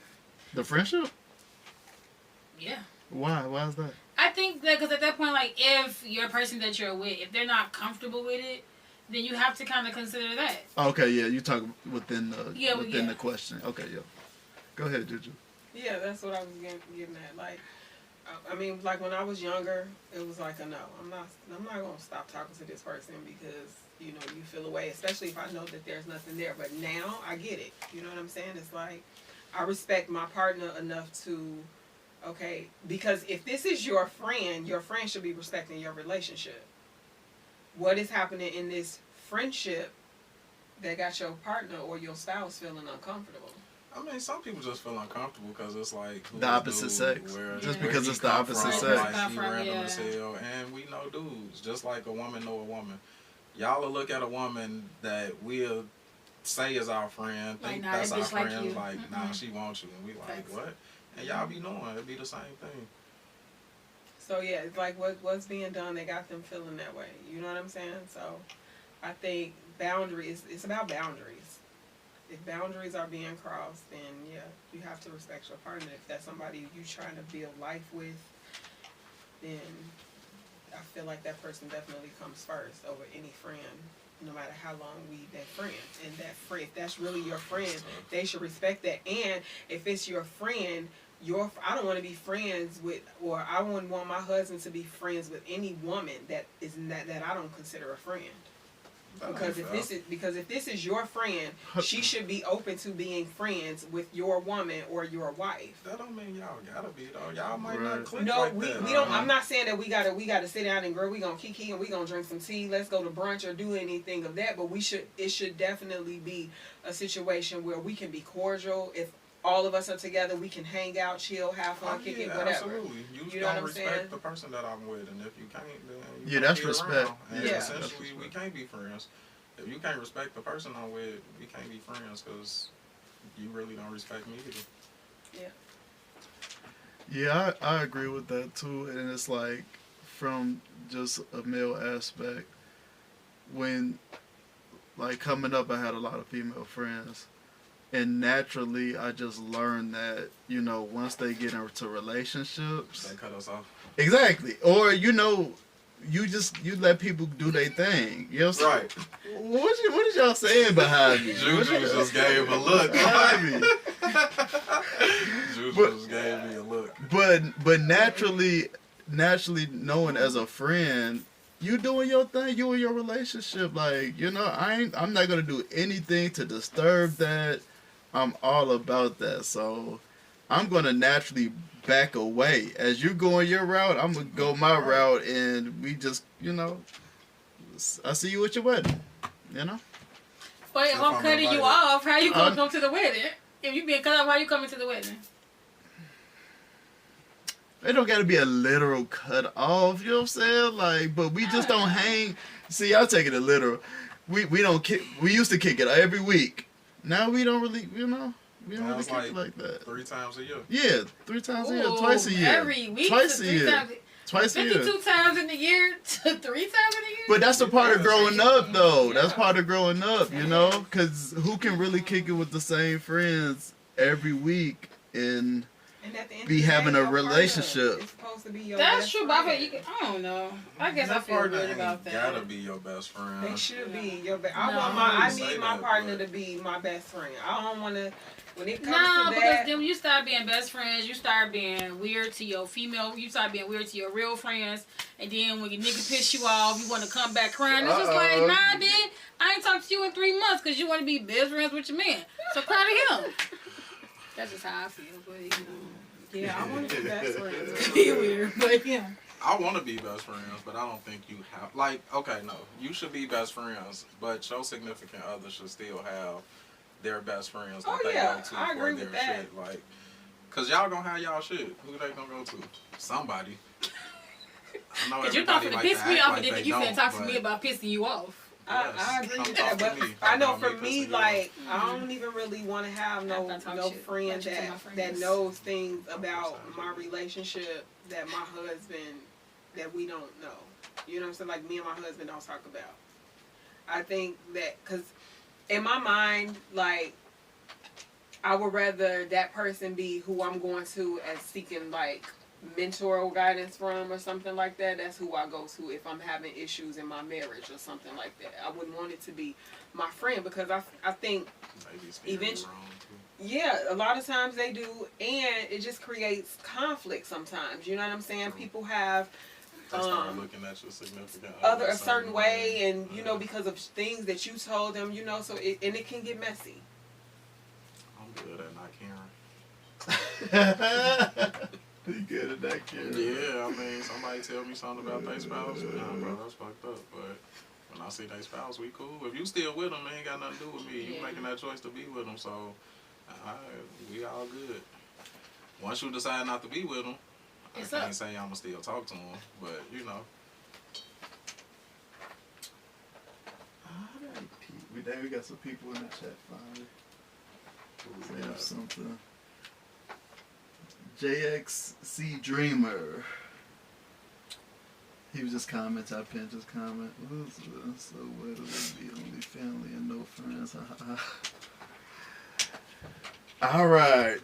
The friendship? Yeah. Why? Why is that? I think that because at that point, like, if your person that you're with, if they're not comfortable with it, then you have to kind of consider that. Okay, yeah, you talk within the Yeah. the question. Okay, yeah. Go ahead, Juju. Yeah, that's what I was getting at. Like, I mean, like when I was younger, it was like a no. I'm not gonna stop talking to this person because you know you feel away, especially if I know that there's nothing there. But now I get it. You know what I'm saying? It's like I respect my partner enough to, okay, because if this is your friend should be respecting your relationship. What is happening in this friendship that got your partner or your spouse feeling uncomfortable? I mean, some people just feel uncomfortable because it's like The opposite sex. Just because it's the opposite sex. Like, she random as hell, and we know dudes, just like a woman know a woman. Y'all will look at a woman that we'll say is our friend, think nah, that's that our bitch like friend, you. like, nah, she wants you, and we like, Facts. what? And y'all be knowing it be the same thing. So yeah, it's like what's being done, they got them feeling that way. You know what I'm saying? So I think boundaries, it's about boundaries. If boundaries are being crossed, then yeah, you have to respect your partner. If that's somebody you trying to build life with, then I feel like that person definitely comes first over any friend, no matter how long we that friend. And that friend, if that's really your friend, they should respect that. And if it's your friend, I don't want to be friends with, or I wouldn't want my husband to be friends with any woman that I don't consider a friend. Because if this is your friend, she should be open to being friends with your woman or your wife. That don't mean y'all gotta be though. Y'all might not click No, like we that. don't. I'm not saying that we gotta sit down and girl, we gonna kiki and we gonna drink some tea. Let's go to brunch or do anything of that. But it should definitely be a situation where we can be cordial. If all of us are together, we can hang out, chill, have fun, kick it, whatever. Absolutely. You know what I'm respect saying? The person that I'm with, and if you can't, then you that's be respect. around. And Yeah, essentially, we can't be friends. If you can't respect the person I'm with, we can't be friends because you really don't respect me either. Yeah. Yeah, I agree with that too. And it's like, from just a male aspect, when, like, coming up, I had a lot of female friends. And naturally, I just learned that, you know, once they get into relationships... They cut us off. Exactly. Or, you know, you let people do their thing. You know what I'm saying? Right. What is y'all saying behind me? Juju just gave a look. Behind me. Juju just gave me a look. But naturally knowing as a friend, you doing your thing, you in your relationship, like, you know, I'm not gonna do anything to disturb that. I'm all about that. So I'm gonna naturally back away. As you going your route, I'm gonna go my route, and we just, you know, I see you at your wedding, you know. But if I'm cutting you off, how you gonna come to the wedding? If you being cut off, how you coming to the wedding? It don't gotta be a literal cut off, you know what I'm saying? Like, but we just don't hang. See, y'all taking it literal. We don't kick. We used to kick it every week. Now we don't really, you know, we don't really kick it like that. 3 times a year. Yeah, 3 times a year, twice a year. Every week, twice a year. Twice a year. 52 times in the year to 3 times in the year? But that's the part of growing up, though. That's part of growing up, you know? Because who can really kick it with the same friends every week and at the end be of the having day, a your relationship? partner is supposed to be your That's best true, but I friend. feel you can, I don't know. I guess I Your feel partner good ain't about that. gotta be your best friend. They should be your best. No. I Say need my that, partner but- to be my best friend. I don't want to. When it comes No, to because that, then when you start being best friends, you start being weird to your female, you start being weird to your real friends, and then when your nigga piss you off, you want to come back crying. It's just like, nah, bitch, I ain't talked to you in 3 months because you want to be best friends with your man. So cry to him. That's just how I feel, but you know. yeah, I want to be best friends. It's be weird, but yeah. I want to be best friends, but I don't think you have. Like, okay, no, you should be best friends, but your significant other should still have their best friends that Oh, they yeah, go to I for agree their with that. shit. Like, cause y'all gonna have y'all shit. Who they gonna go to? Somebody. I know Because you thought for everybody to like piss to me act off, like and then they you don't, finna talk to but- me about pissing you off. I agree Come with talk that, to but me. I know Talk for about me, pissing you like, off. I don't even really want to have no After I talk no shit friend about you to my that friends. knows things about my relationship that my husband that we don't know. You know what I'm saying? Like me and my husband don't talk about. I think that because in my mind, like, I would rather that person be who I'm going to as seeking like mentor or guidance from or something like that. That's who I go to if I'm having issues in my marriage or something like that. I wouldn't want it to be my friend because I think Maybe steer you eventually- wrong, too. yeah, a lot of times they do, and it just creates conflict sometimes. You know what I'm saying? People have They start looking at your significant other other a certain way, and you know because of things that you told them, you know, so it can get messy. I'm good at not caring. You good at that, kid? Yeah, I mean, somebody tell me something about their spouse, nah, bro, that's fucked up. But when I see their spouse, we cool. If you still with them, it ain't got nothing to do with me. You Yeah. making that choice to be with them, so we all good. Once you decide not to be with them, It's I can't up. say I'ma still talk to them, but you know. Alright, we got some people in the chat finally. we Say got- something. JXC Dreamer. He was just commenting. I pinned his comment. So where do we be? Only family and no friends. All right.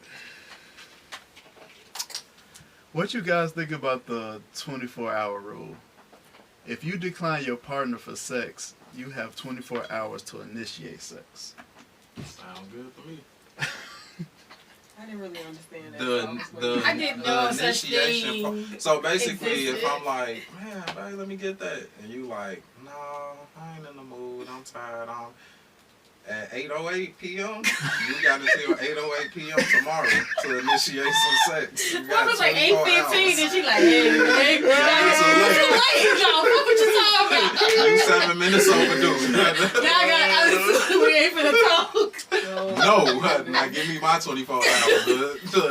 What you guys think about the 24-hour rule? If you decline your partner for sex, you have 24 hours to initiate sex. Sounds good to me. I didn't really understand that. I didn't know the such initiation thing so basically, if existed. I'm like, man, babe, let me get that, and you like, no, I ain't in the mood. I'm tired. I'm at 8:08 p.m. You got until 8:08 p.m. tomorrow to initiate some sex. You What got was like 24 8:15 hours. and she like, hey, too late. y'all. What you talking about? You 7 minutes overdue. Now I got we ain't finna talk. No, now give me my 24 hours.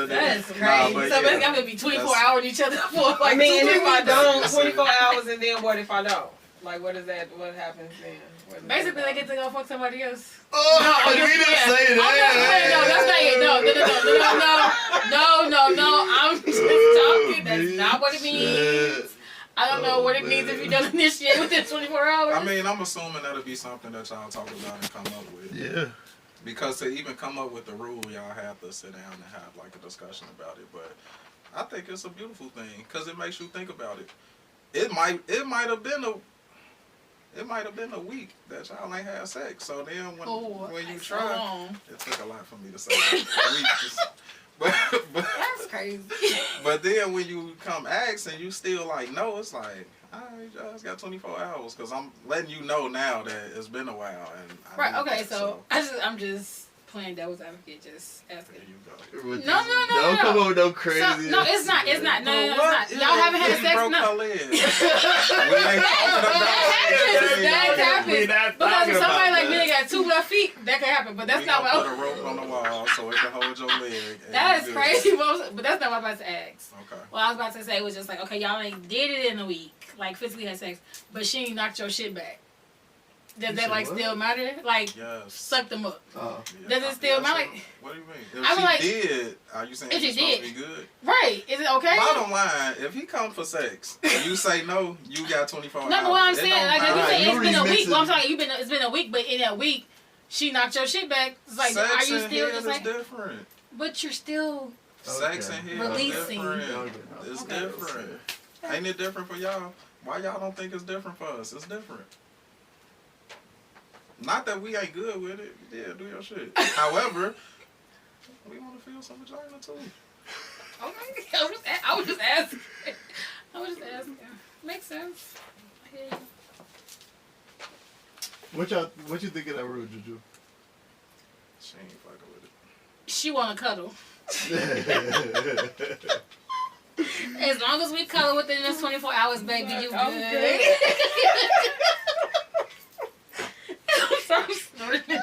That's crazy. Nah, but So yeah, basically I'm gonna be 24 that's- hours with each other for like I mean, 2 and if I weeks. don't, 24 hours, and then what if I don't? Like, what is that? What happens then? What is Basically, that they get to go fuck somebody else. Oh, I'm we just didn't playing. say that. I'm just playing. No, that's not it. No. I'm just talking. That's not what it means. I don't know what it means if you don't initiate within 24 hours. I mean, I'm assuming that'll be something that y'all talk about and come up with. Yeah. Because to even come up with the rule, y'all have to sit down and have like a discussion about it. But I think it's a beautiful thing because it makes you think about it. It might have been a week that y'all ain't had sex. So then when you so try, long. it took a lot for me to say that. A week just- but That's crazy. but then when you come ask and you still like no, it's like, all right, y'all just got 24 hours because I'm letting you know now that it's been a while. And I Right. need Okay. that, So I'm just playing devil's advocate. Just asking. there you go. No. Don't come up with no crazy. So, no, it's not. It's not. No, it's not. Yeah, Y'all haven't had he sex. broke No. her leg. We ain't talking about That happens. We not Because talking if somebody about like me that. that got 2 left feet, that can happen. But that's we not gonna what. put a rope on the wall so it can hold your leg. and That you is good. crazy. But that's not what I was about to ask. Okay. What I was about to say was just like, okay, y'all ain't did it in a week, like physically had sex, but she ain't knocked your shit back. Does that like still matter? Like, suck them up. Does it still matter? What do you mean? If she did, are you saying if she's supposed to be good? Right. Is it okay? Bottom line, if he come for sex and you say no, you got 24 hours. No, but what I'm saying, like, if you say it's been a week, well, I'm talking, it's been a week, but in that week, she knocked your shit back. It's like, sex are you still just like? different. But you're still sex and head releasing. Is different. It's different. Ain't it different for y'all? Why y'all don't think it's different for us? It's different. Not that we ain't good with it. Yeah, do your shit. However, we want to feel some vagina too. Okay. I was just asking. Makes sense. I hear you. What you think of that rule, Juju? She ain't fucking with it. She wanna cuddle. As long as we cuddle within the 24 hours, baby, you good. I'm snorting.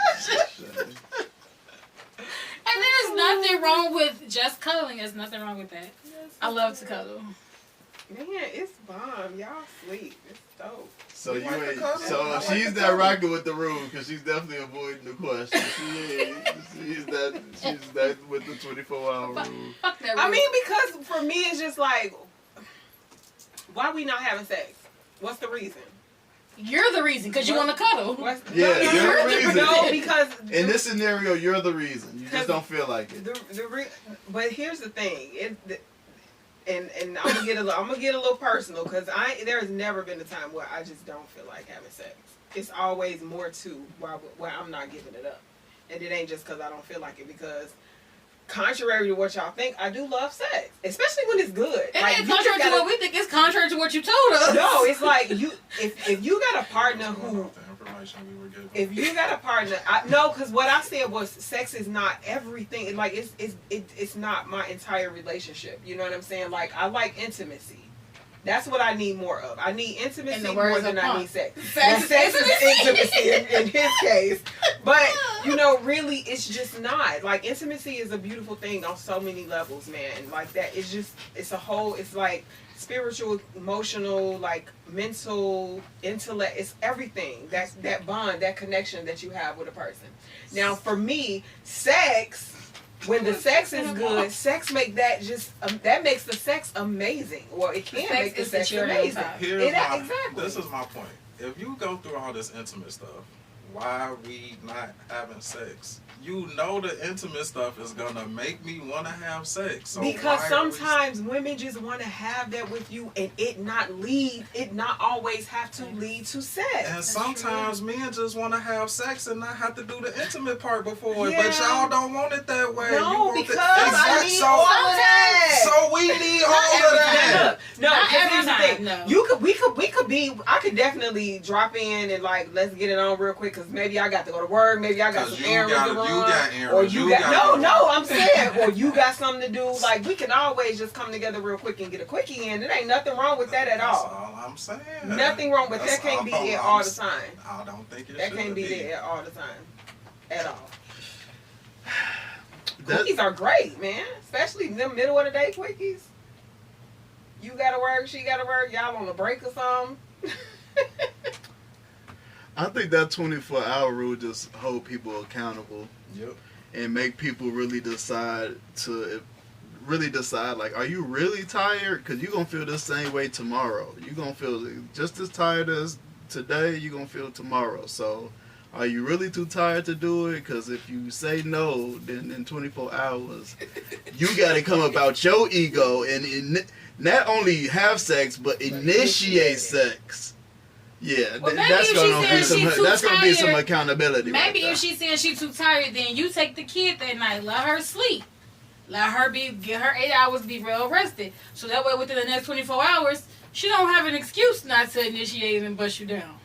And there's nothing wrong with just cuddling. There's nothing wrong with that. I love to cuddle. Man, it's bomb. Y'all sleep. It's dope. So You you like ain't. the cuddle? So I like she's the not cuddle. rocking with the rule because she's definitely avoiding the question. She's that with the 24-hour rule. Fuck that. I rule. mean, because for me, it's just like, why we not having sex? What's the reason? You're the reason because you want to cuddle. Yeah, no, you're the reason. No, because In this scenario, you're the reason. You just don't feel like it. But here's the thing, and I'm gonna get a little personal because there has never been a time where I just don't feel like having sex. It's always more to where I'm not giving it up, and it ain't just because I don't feel like it. Because contrary to what y'all think, I do love sex, especially when it's good. It Like, ain't you contrary just to what we think. It's contrary to what you told us. No, it's like if you got a partner who. The information we were given. If you got a partner, no, because what I said was sex is not everything. Like it's not my entire relationship. You know what I'm saying? Like I like intimacy. That's what I need more of. I need intimacy more than I need sex. Sex is intimacy in his case. But, really, it's just not. Like, intimacy is a beautiful thing on so many levels, man. Like, that, it's like spiritual, emotional, like, mental, intellect. It's everything. That bond, that connection that you have with a person. Now, for me, sex... When the sex is good, sex make that that makes the sex amazing. Well, it can make the sex amazing. Exactly. This is my point. If you go through all this intimate stuff, why are we not having sex? You know the intimate stuff is gonna make me want to have sex. So because sometimes women just want to have that with you, and it not always have to lead to sex. And sometimes men just want to have sex and not have to do the intimate part before it. But y'all don't want it that way. No, because I need all of that. So we need all of that. No, not every here's the time. thing. No. We could be. I could definitely drop in and like let's get it on real quick because maybe I got to go to work. Maybe I got some errands to run. You got errands. Or you got no. I'm saying, or you got something to do. Like we can always just come together real quick and get a quickie in. There ain't nothing wrong with that at all. That's all I'm saying. Nothing wrong, but that can't be there all the time. I don't think it That should can't be there all the time, at all. Quickies are great, man. Especially them middle of the day quickies. You gotta work, she gotta work. Y'all on a break or something. I think that 24-hour rule just hold people accountable. Yep. And make people really decide like, are you really tired? Because you're going to feel the same way tomorrow. You're going to feel just as tired as today, you're going to feel tomorrow. So are you really too tired to do it? Because if you say no, then in 24 hours, you got to come about your ego and not only have sex, but initiate sex. Yeah, Well, that's gonna be some accountability. Maybe if she's saying she's too tired, then you take the kid that night. Let her sleep. Let her get her 8 hours, be real rested. So that way, within the next 24 hours, she don't have an excuse not to initiate and bust you down.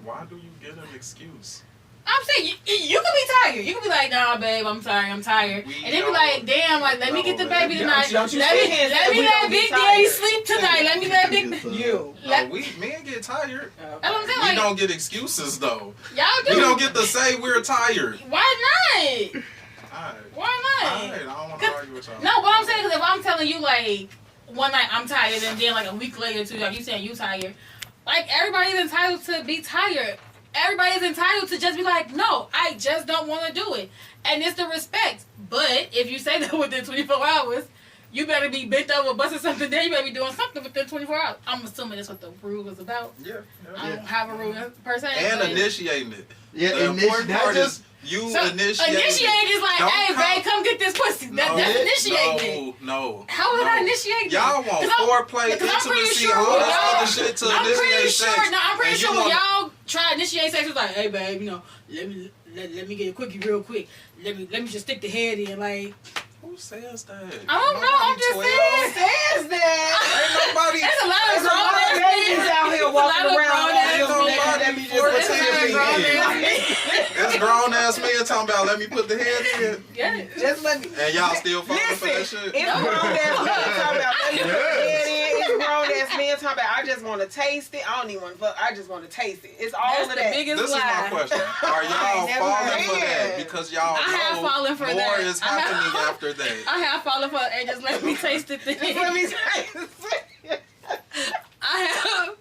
Why do you get an excuse? I'm saying you could be tired. You could be like, nah, babe, I'm tired. And then be like, damn, like let me get the baby tonight. Let me let Big Daddy sleep tonight. Let me let Big You. Men get tired. That's what I'm saying. We Like, don't get excuses though. y'all do. We don't get to say we're tired. Why not? Alright. Why not? Alright, I don't want to argue with y'all. No, what I'm saying is if I'm telling you like one night I'm tired and then like a week later too, like you saying you tired, Like, everybody's entitled to be tired. Everybody's entitled to just be like, no, I just don't want to do it. And it's the respect. But if you say that within 24 hours, you better be bent over, busting something down. You better be doing something within 24 hours. I'm assuming that's what the rule was about. Yeah. I don't have a rule per se. And initiating it. Yeah, the important part is you initiate. Initiate is like, hey, babe, come get this pussy. That's initiating. No. How is that initiating? Y'all want foreplay, intimacy, all this other shit to initiate sex. I'm pretty sure when y'all try to initiate sex, it's like, hey, babe, let me get a quickie real quick. Let me just stick the head in, like. Who says that? I don't know. I'm just saying. Who says that? Ain't nobody. There's a lot of grown ass babies out here walking around. Ain't nobody 14. It's grown ass men talking about let me put the head in. Yeah. Just let me. And y'all still falling for that shit? It's grown ass men talking about let me put the head in. It's grown ass men talking about I just want to taste it. I don't even want to fuck. I just want to taste it. It's all That's of the that. biggest This is lie. my question. Are y'all falling for that? heard. Because y'all I have know fallen for more that. is happening after that. I have fallen for it and just let me taste it. Just let me taste it. I have.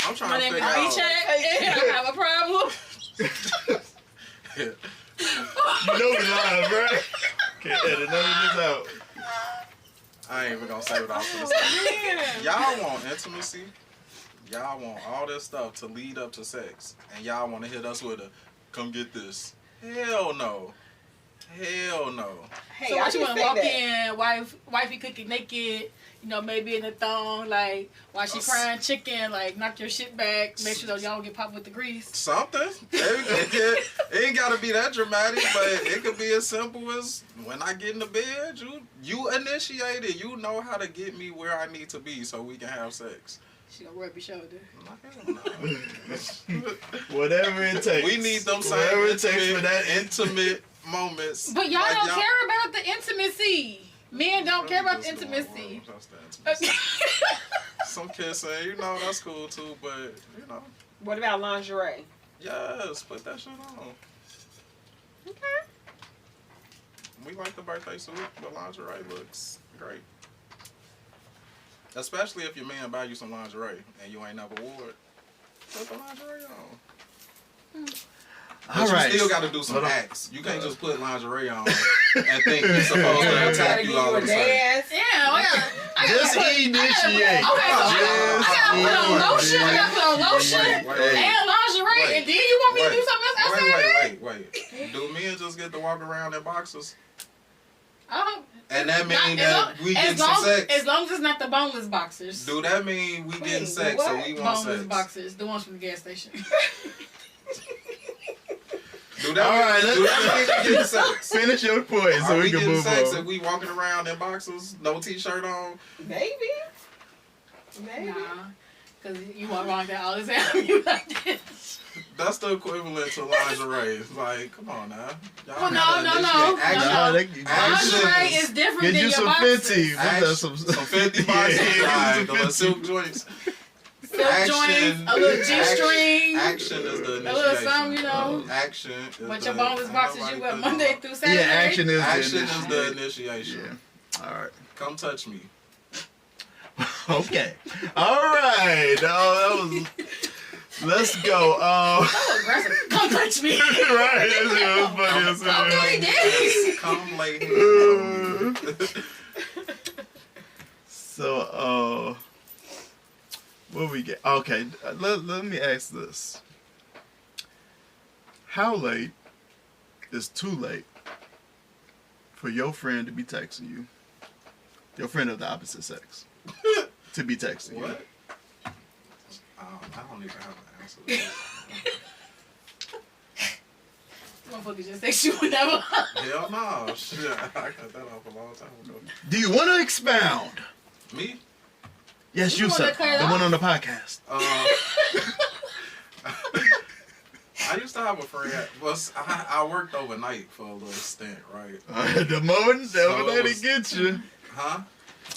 I'm My trying to name is figure Vee out. Chat. I have a problem. You know we live, right? Can't edit none of this out. I ain't even gonna say what I was gonna say. Y'all want intimacy. Y'all want all this stuff to lead up to sex. And y'all want to hit us with a, come get this. Hell no. Hell no. Hey, So I what you just want to say walk that. in, wifey cooking naked, maybe in a thong, like while she frying chicken, like knock your shit back, make sure that y'all don't get popped with the grease. Something. It ain't gotta be that dramatic, but it could be as simple as when I get in the bed, you initiate it. You know how to get me where I need to be so we can have sex. She gonna rub your shoulder. Whatever it takes. We need them same Whatever it takes for that intimate moments. But y'all Like don't care about the intimacy. Men don't care about the Just intimacy. just the intimacy. Some kissing, that's cool too, but What about lingerie? yes, put that shit on. Okay. We like the birthday suit, but lingerie looks great. Especially if your man buy you some lingerie and you ain't never wore it. Put the lingerie on. But All right. you still got to do some acts. You can't just put lingerie on and think you're supposed to attack you all of a sudden. dance. Yeah, I gotta Just initiate. Okay, so I gotta put on lotion. I gotta put on lotion Wait. and lingerie, and then you want me to do something else outside of that? Wait. Do men just get to walk around in boxers? Oh, And that mean not- that we get some as sex? long as it's not the boneless boxers. Do that mean we getting Wait, sex what? so we want Boneless sex? boxers, the ones from the gas station. Do that mean we getting sex? Finish your point so Are we we can getting move sex if on. we walking around in boxers, no t-shirt on? Maybe. Maybe. Nah, because you walk around there all the time. You like this. That's the equivalent to lingerie. Like, come on now. Y'all Well, gotta no. initiate action. Nah, Lingerie is different Get than you your some boxers. Fenty. Action. Some Some 50 boxes, Yeah, the little silk joints. Silk joints, a little G-string, Action is the a initiation. little something, Action is But your the- boneless ain't boxers nobody you wear putting Monday on. through Saturday. Yeah, action is Action the is the initiation. Yeah. All right. Come touch me. Okay. All right. Oh, that was. Let's go. So aggressive. Come touch me. Right. That was funny. Okay, Daddy. Come lay hands on me. So, what we get? Okay, let me ask this. How late is too late for your friend to be texting you? Your friend of the opposite sex to be texting you. What? I don't even have an answer to that. Motherfucker just text you whenever. Hell no. Shit, I got that off a long time ago. Do you want to expound? Me? Yes, You you, wanna sir. cut it The one off? on the podcast. I used to have a friend. Well, I worked overnight for a little stint, right? The moment, So overnight it was- to get you. Huh?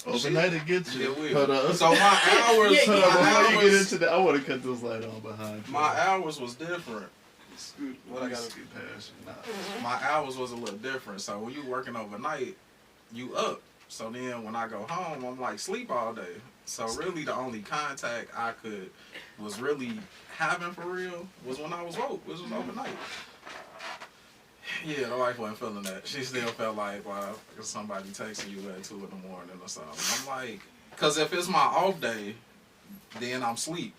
Overnight to get you. It will. Hold on. So my hours, Yeah, Hold on, before my you get hours, into that, I want to cut this light on behind you. my hours was different. What I gotta get past you now. My hours was a little different. So when you working overnight, you up. So then when I go home, I'm like sleep all day. So really, the only contact I was really having for real was when I was woke, which was overnight. Yeah, the wife wasn't feeling that. She still felt like, well, if somebody texting you at 2 in the morning or something. I'm like, because if it's my off day, then I'm asleep.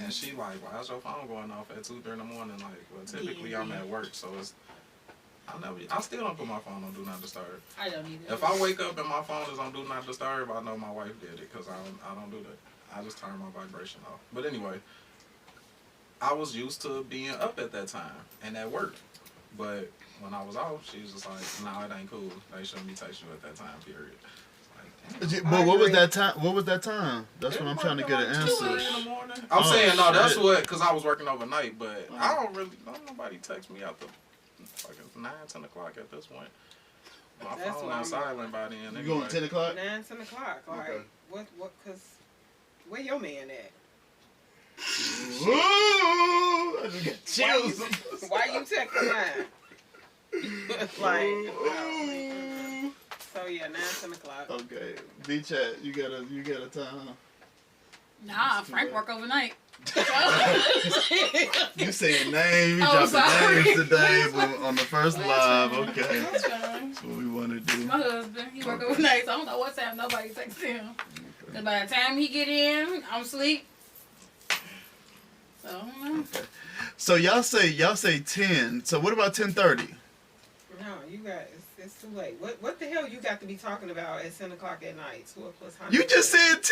And she like, why is your phone going off at 2, 3 in the morning? Like, well, typically I'm at work, so I still don't put my phone on Do Not Disturb. I don't either. If I wake up and my phone is on Do Not Disturb, I know my wife did it because I don't do that. I just turn my vibration off. But anyway, I was used to being up at that time and at work. But when I was off, she was just like, no, it ain't cool. They shouldn't be texting you at that time, period. Like, but what was that time? What was that time? That's what I'm trying to get an answer. 2 in the morning. I'm saying, no, that's what, because I was working overnight, but I don't nobody text me out the fucking 9, 10 o'clock at this point. My That's phone what is I'm silent by then. You Anyway. going 10 o'clock? 9, 10 o'clock. Like, Okay. what, cause, where your man at? Ooh, I just got chills. Why you texting mine? Ooh. So yeah, 9, 10 o'clock. Okay, Vee Chat, you got a time. Nah, Frank work overnight. You saying names, you Oh, dropping sorry. names today, but on the first live, okay. That's fine. That's what we want to do. My husband, he work overnight, so I don't know what time nobody texts him. And by the time he get in, I'm asleep. So I don't know. Okay. So y'all say 10. So what about 10:30? No, you got it's too late. What the hell you got to be talking about at 10 o'clock at night? 12 plus 100. You just said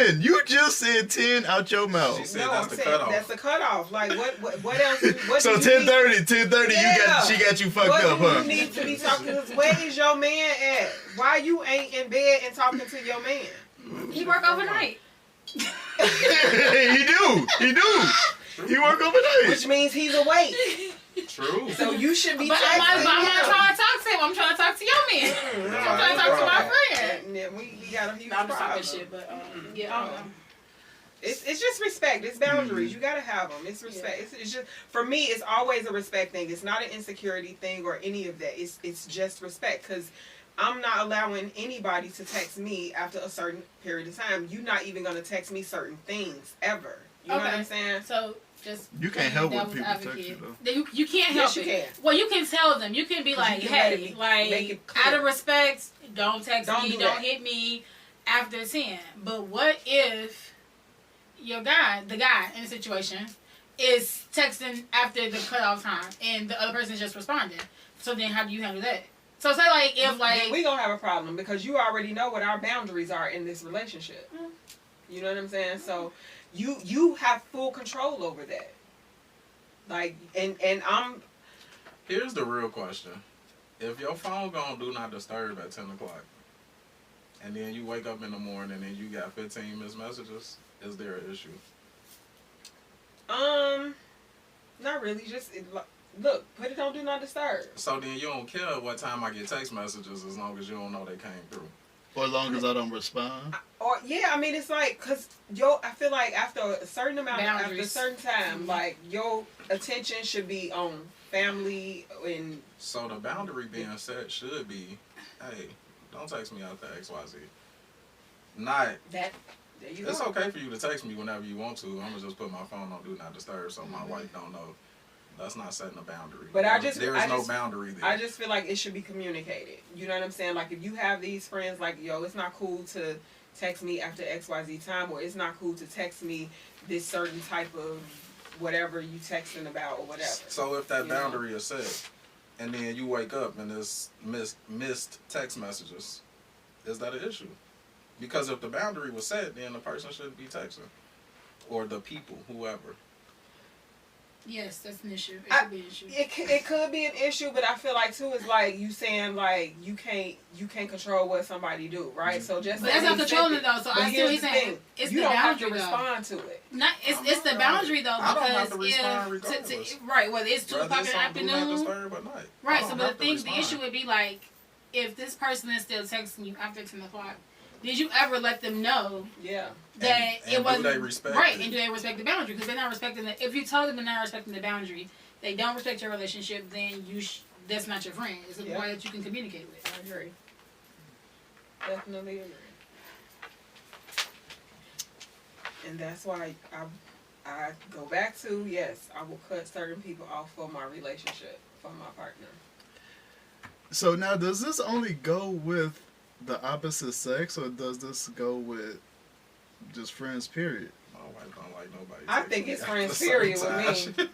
10. You just said 10 out your mouth. She said No, that's I'm the saying cutoff. that's the cutoff. Like what else? What So do you need? 10:30, Yeah. she got you fucked What up, do huh? you need to be talking to? Where is your man at? Why you ain't in bed and talking to your man? He work overnight. He do. He work overnight. Which means he's awake. True. So you should be But I'm texting not him. trying to talk to him. I'm trying to talk to your man. I'm trying to talk to my friend. Yeah, we got a huge No, I'm just problem. talking shit, but yeah, I don't know. It's just respect. It's boundaries. You gotta have them. It's respect. It's just for me. It's always a respect thing. It's not an insecurity thing or any of that. It's just respect because I'm not allowing anybody to text me after a certain period of time. You're not even gonna text me certain things ever. You know what I'm saying? So just You can't help when devil's people text advocate. you, though. You can't help Yes, you it. can. Well, you can tell them. You can be like, you can let hey, it like make it clear. out of respect, don't text Don't me, do don't that. hit me after 10. But what if your guy, the guy in the situation, is texting after the cutoff time and the other person is just responding? So then how do you handle that? So say like if like Then we gonna have a problem because you already know what our boundaries are in this relationship. You know what I'm saying? So you have full control over that. Like and I'm Here's the real question. If your phone gonna Do Not Disturb at 10 o'clock, and then you wake up in the morning and you got 15 missed messages, is there an issue? not really. Just look, put it on Do Not Disturb. So then you don't care what time I get text messages as long as you don't know they came through. For as long as I don't respond. Or yeah, I mean it's like cause I feel like after a certain amount, after a Boundaries. certain time, like your attention should be on family and. So the boundary being set should be, hey, don't text me after XYZ. Not, That there you go. it's okay for you to text me whenever you want to. I'm going to just put my phone on Do Not Disturb so my wife don't know. That's not setting a boundary. But there is no boundary there. I just feel like it should be communicated. You know what I'm saying? Like if you have these friends, like yo, it's not cool to text me after XYZ time, or it's not cool to text me this certain type of whatever you texting about or whatever. So if that You know? boundary is set, and then you wake up and there's missed text messages, is that an issue? Because if the boundary was set, then the person shouldn't be texting, or the people, whoever. yes, that's an issue. It should be an issue. It could be an issue, but I feel like too is like you saying like you can't control what somebody do, right? So just But that's not controlling it though. So But I see here's what he's the saying. thing. It's You the don't have to boundary though. respond to it. Not it's the boundary though I don't have because to respond regardless. if right whether it's 2 Whether o'clock in it's the on Do Not afternoon. Disturb at night. I Right, don't so but have the to thing, the respond. issue would be like, if this person is still texting you after 10 o'clock, did you ever let them know Yeah. that And it wasn't do they respect right? it? And do they respect the boundary? Because they're not respecting the. If you told them they're not respecting the boundary, they don't respect your relationship. Then that's not your friend. It's a boy that you can communicate with. I agree. Definitely agree. And that's why I go back to, yes, I will cut certain people off for my relationship, for my partner. So now, does this only go with the opposite sex, or does this go with just friends, period? My wife don't like nobody. I think texting it's me friends, at the period, same with time. me.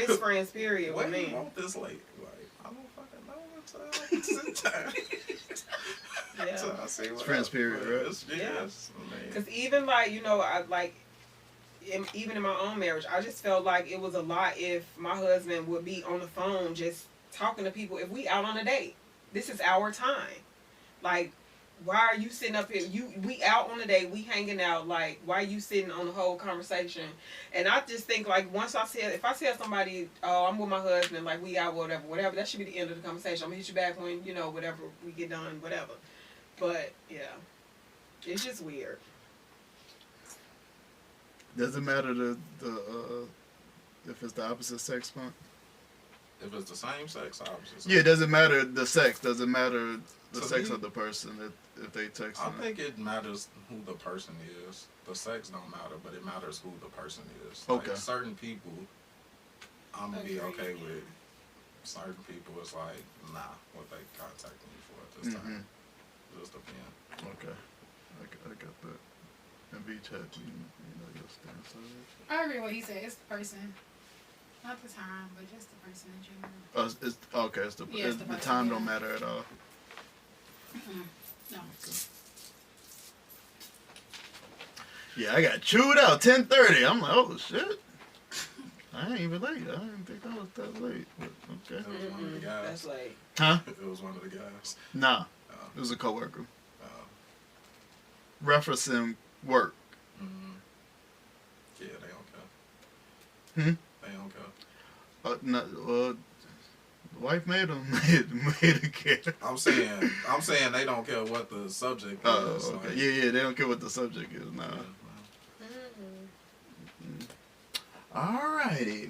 It's friends, period, Why with do you me. want this late? Like, I don't fucking know what's time. Yeah. So I see It's friends, period, right? Yes. Because even like, you know, even in my own marriage, I just felt like it was a lot if my husband would be on the phone just talking to people. If we out on a date, this is our time. Like, why are you sitting up here? We out on a date, we hanging out. Like, why are you sitting on the whole conversation? And I just think like if I tell somebody, oh, I'm with my husband, like we out, whatever, that should be the end of the conversation. I'm gonna hit you back when whatever we get done, whatever. But yeah, it's just weird. Does it matter if it's the opposite sex month? If it's the same sex, opposite sex. Yeah, does it matter the sex? Does it matter the To sex me, of the person if they text? I think it matters who the person is. The sex don't matter, but it matters who the person is. Okay. Like certain people, I'm gonna be Agreed. okay with. Certain people, it's like, nah, what they contacting me for at this time. Just depends. Okay, I got that. And Vee Chat, you know your stance on it. I agree with what he said. It's the person. Not the time, but just the person in general. It's okay. It's the person, time yeah. don't matter at all. No. Okay. Yeah, I got chewed out 10:30. I'm like, oh shit. I ain't even late. I didn't think that was that late. But okay. It was one of the guys. That's like, Huh? It was one of the guys. Nah. It was a coworker. Uh, Referencing work. yeah, they don't care. They don't care. The wife made him made a care. I'm saying they don't care what the subject Oh, is. okay. Like, Yeah, they don't care what the subject is. Nah. Alrighty.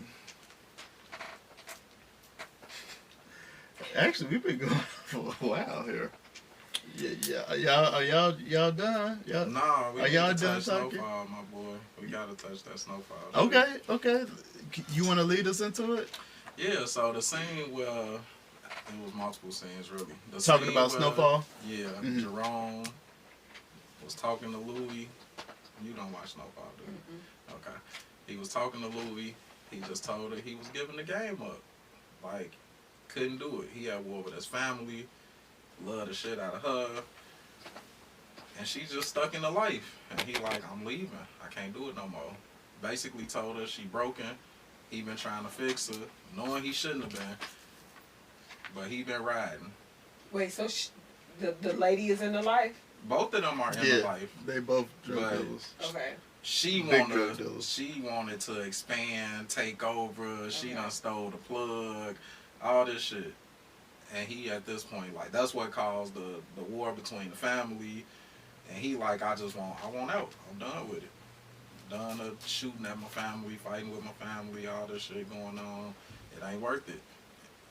Actually, we've been going for a while here. Yeah. Y'all done? Y'all, Nah, we are need y'all to done touch talking? Snowfall, my boy. We gotta touch that Snowfall. Okay. You want to lead us into it? Yeah, so the scene where it was multiple scenes really. The Talking scene about where, Snowfall? Yeah, Jerome was talking to Louie. You don't watch Snowfall, do you? Okay. He was talking to Louie. He just told her he was giving the game up. Like, couldn't do it. He had war with his family, loved the shit out of her, and she just stuck in the life. And he like, I'm leaving. I can't do it no more. Basically told her she broken. He been trying to fix her, knowing he shouldn't have been, but he been riding. wait, so the lady is in the life? Both of them are in the life. They both drug But- dealers. Okay. She Big drug dealers. she wanted to expand, take over. She done stole the plug, all this shit. And he at this point, like, that's what caused the war between the family. And he like, I want out. I'm done with it. Done of shooting at my family, fighting with my family, all this shit going on. It ain't worth it.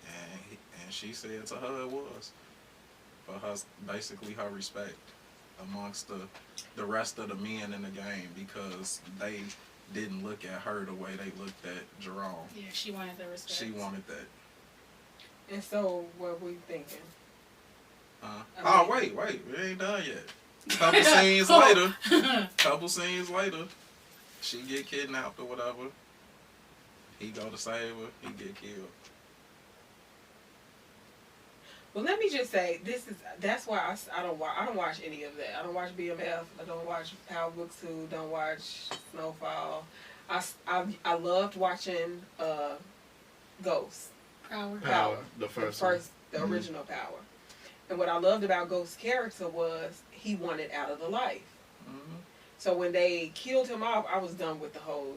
And she said to her it was. For her, basically her respect amongst the rest of the men in the game, because they didn't look at her the way they looked at Jerome. Yeah, she wanted the respect. She wanted that. And so, what we thinking? Oh, wait, we ain't done yet. Couple scenes later, she get kidnapped or whatever. He go to save her, he get killed. Well, let me just say, that's why I don't watch any of that. I don't watch BMF. I don't watch Power Book 2. Don't watch Snowfall. I loved watching Ghost. Power. The first The original Power. And what I loved about Ghost's character was he wanted out of the life. So when they killed him off, I was done with the whole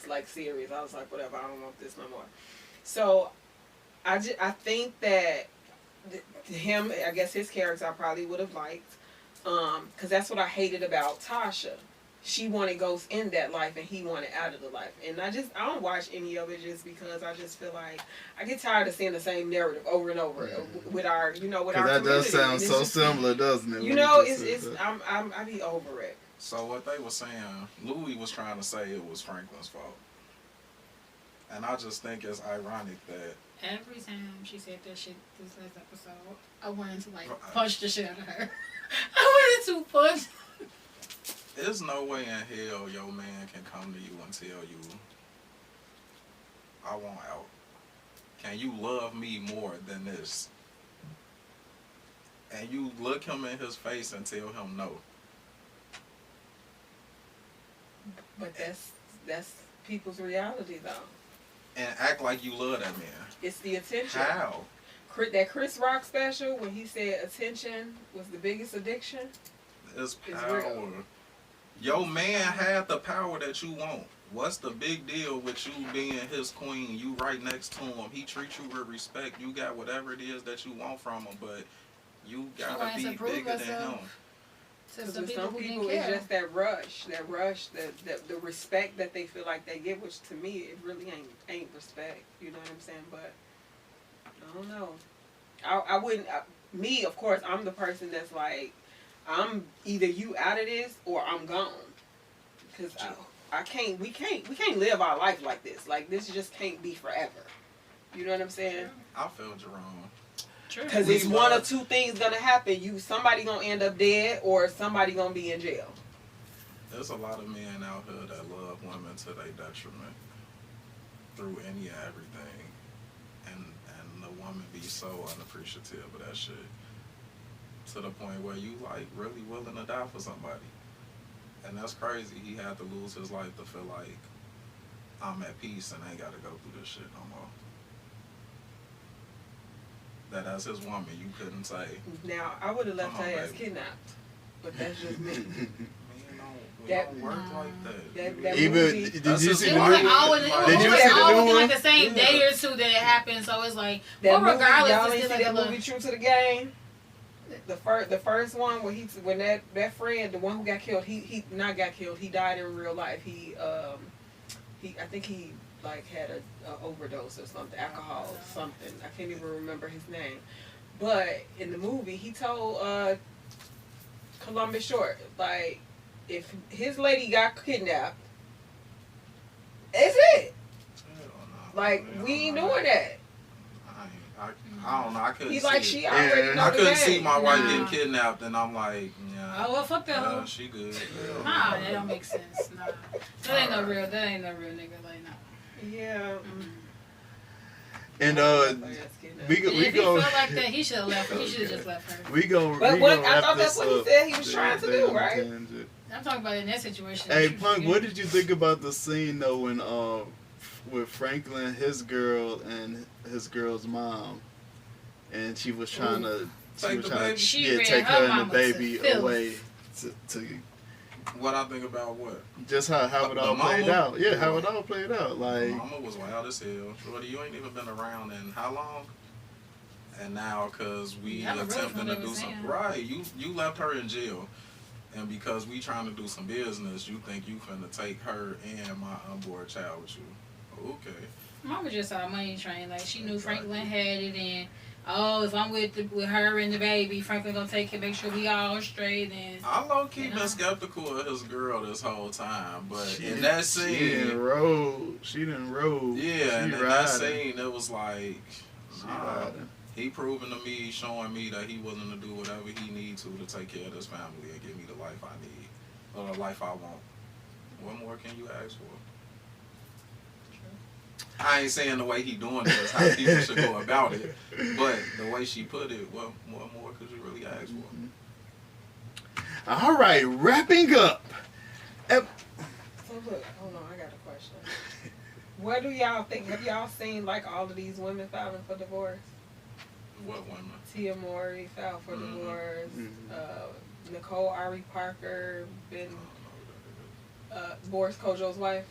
like series. I was like, whatever, I don't want this no more. So I think that him, I guess his character I probably would have liked, because that's what I hated about Tasha. She wanted Ghost in that life and he wanted out of the life. And I don't watch any of it just because I just feel like I get tired of seeing the same narrative over and over with our, with our that community. does sound And it's so just, similar, doesn't it? I be over it. So what they were saying, Louie was trying to say it was Franklin's fault. And I just think it's ironic that every time she said that shit this last episode, I wanted to like punch the shit out of her. I wanted to punch. there's no way in hell your man can come to you and tell you, I want out. Can you love me more than this? And you look him in his face and tell him no. But that's people's reality, though. And act like you love that man. It's the attention. How? That Chris Rock special when he said attention was the biggest addiction. It's power. Your man had the power that you want. What's the big deal with you being his queen? You right next to him. He treats you with respect. You got whatever it is that you want from him, but you gotta be bigger than him. Because with some people, it's just that rush, the respect that they feel like they get, which to me, it really ain't respect. You know what I'm saying? But I don't know. I wouldn't. Me, of course, I'm the person that's like, I'm either you out of this or I'm gone. Because I can't. We can't live our life like this. Like this just can't be forever. You know what I'm saying? I feel Jerome. Because it's one or two things gonna happen. Somebody gonna end up dead, or somebody gonna be in jail. There's a lot of men out here that love women to their detriment through any and everything, and the woman be so unappreciative of that shit to the point where you like really willing to die for somebody, and that's crazy. He had to lose his life to feel like I'm at peace and I ain't got to go through this shit no more. That as his woman, you couldn't say. Now, I would have left her ass kidnapped, but that's just me. That don't work like that. Even did you see the movie? Did you see the new one? Like the same day or two that it happened, so it's like, well, regardless, y'all ain't see that movie True to the Game? The first one when that friend, the one who got killed, he not got killed, he died in real life. I think he like had a overdose or something, alcohol or something. I can't even remember his name. But in the movie, he told Columbus Short, like, if his lady got kidnapped, that's it. Like, we ain't doing that. I don't know. I couldn't. He's like, she already know. I couldn't see my wife getting kidnapped, and I'm like, yeah. Oh well, fuck that. She good. Nah, that don't make sense. Nah, that ain't no real nigga. Like, nah. Yeah. And we go. If he felt like that, he should have left her. He should have just left her. I thought that's what he said he was trying to do, right? I'm talking about in that situation. Hey, Punk, what did you think about the scene though when with Franklin, his girl, and his girl's mom, and she was trying to take her and the baby away to. What I think about what? Just how it all played out. Yeah, how it all played out. Like, mama was wild as hell. Shorty, you ain't even been around in how long? And now, cause we attempting to do something, right? You left her in jail, and because we trying to do some business, you think you finna take her and my unborn child with you? Okay. Mama just saw a money train. Like, she knew Franklin had it, and if I'm with her and the baby, Franklin gonna take it, make sure we all straight. And I low key been skeptical of his girl this whole time, but in that scene, she didn't roll. Yeah, and in that scene, it was like, nah, he proving to me, showing me that he willing to do whatever he needs to take care of this family and give me the life I need, or the life I want. What more can you ask for? I ain't saying the way he doing it is how people should go about it, but the way she put it, what more could you really ask for? All right, wrapping up. So look, hold on, I got a question. What do y'all think? Have y'all seen like all of these women filing for divorce? What women? Tia Mowry filed for divorce. Nicole Ari Parker been Boris Kojo's wife.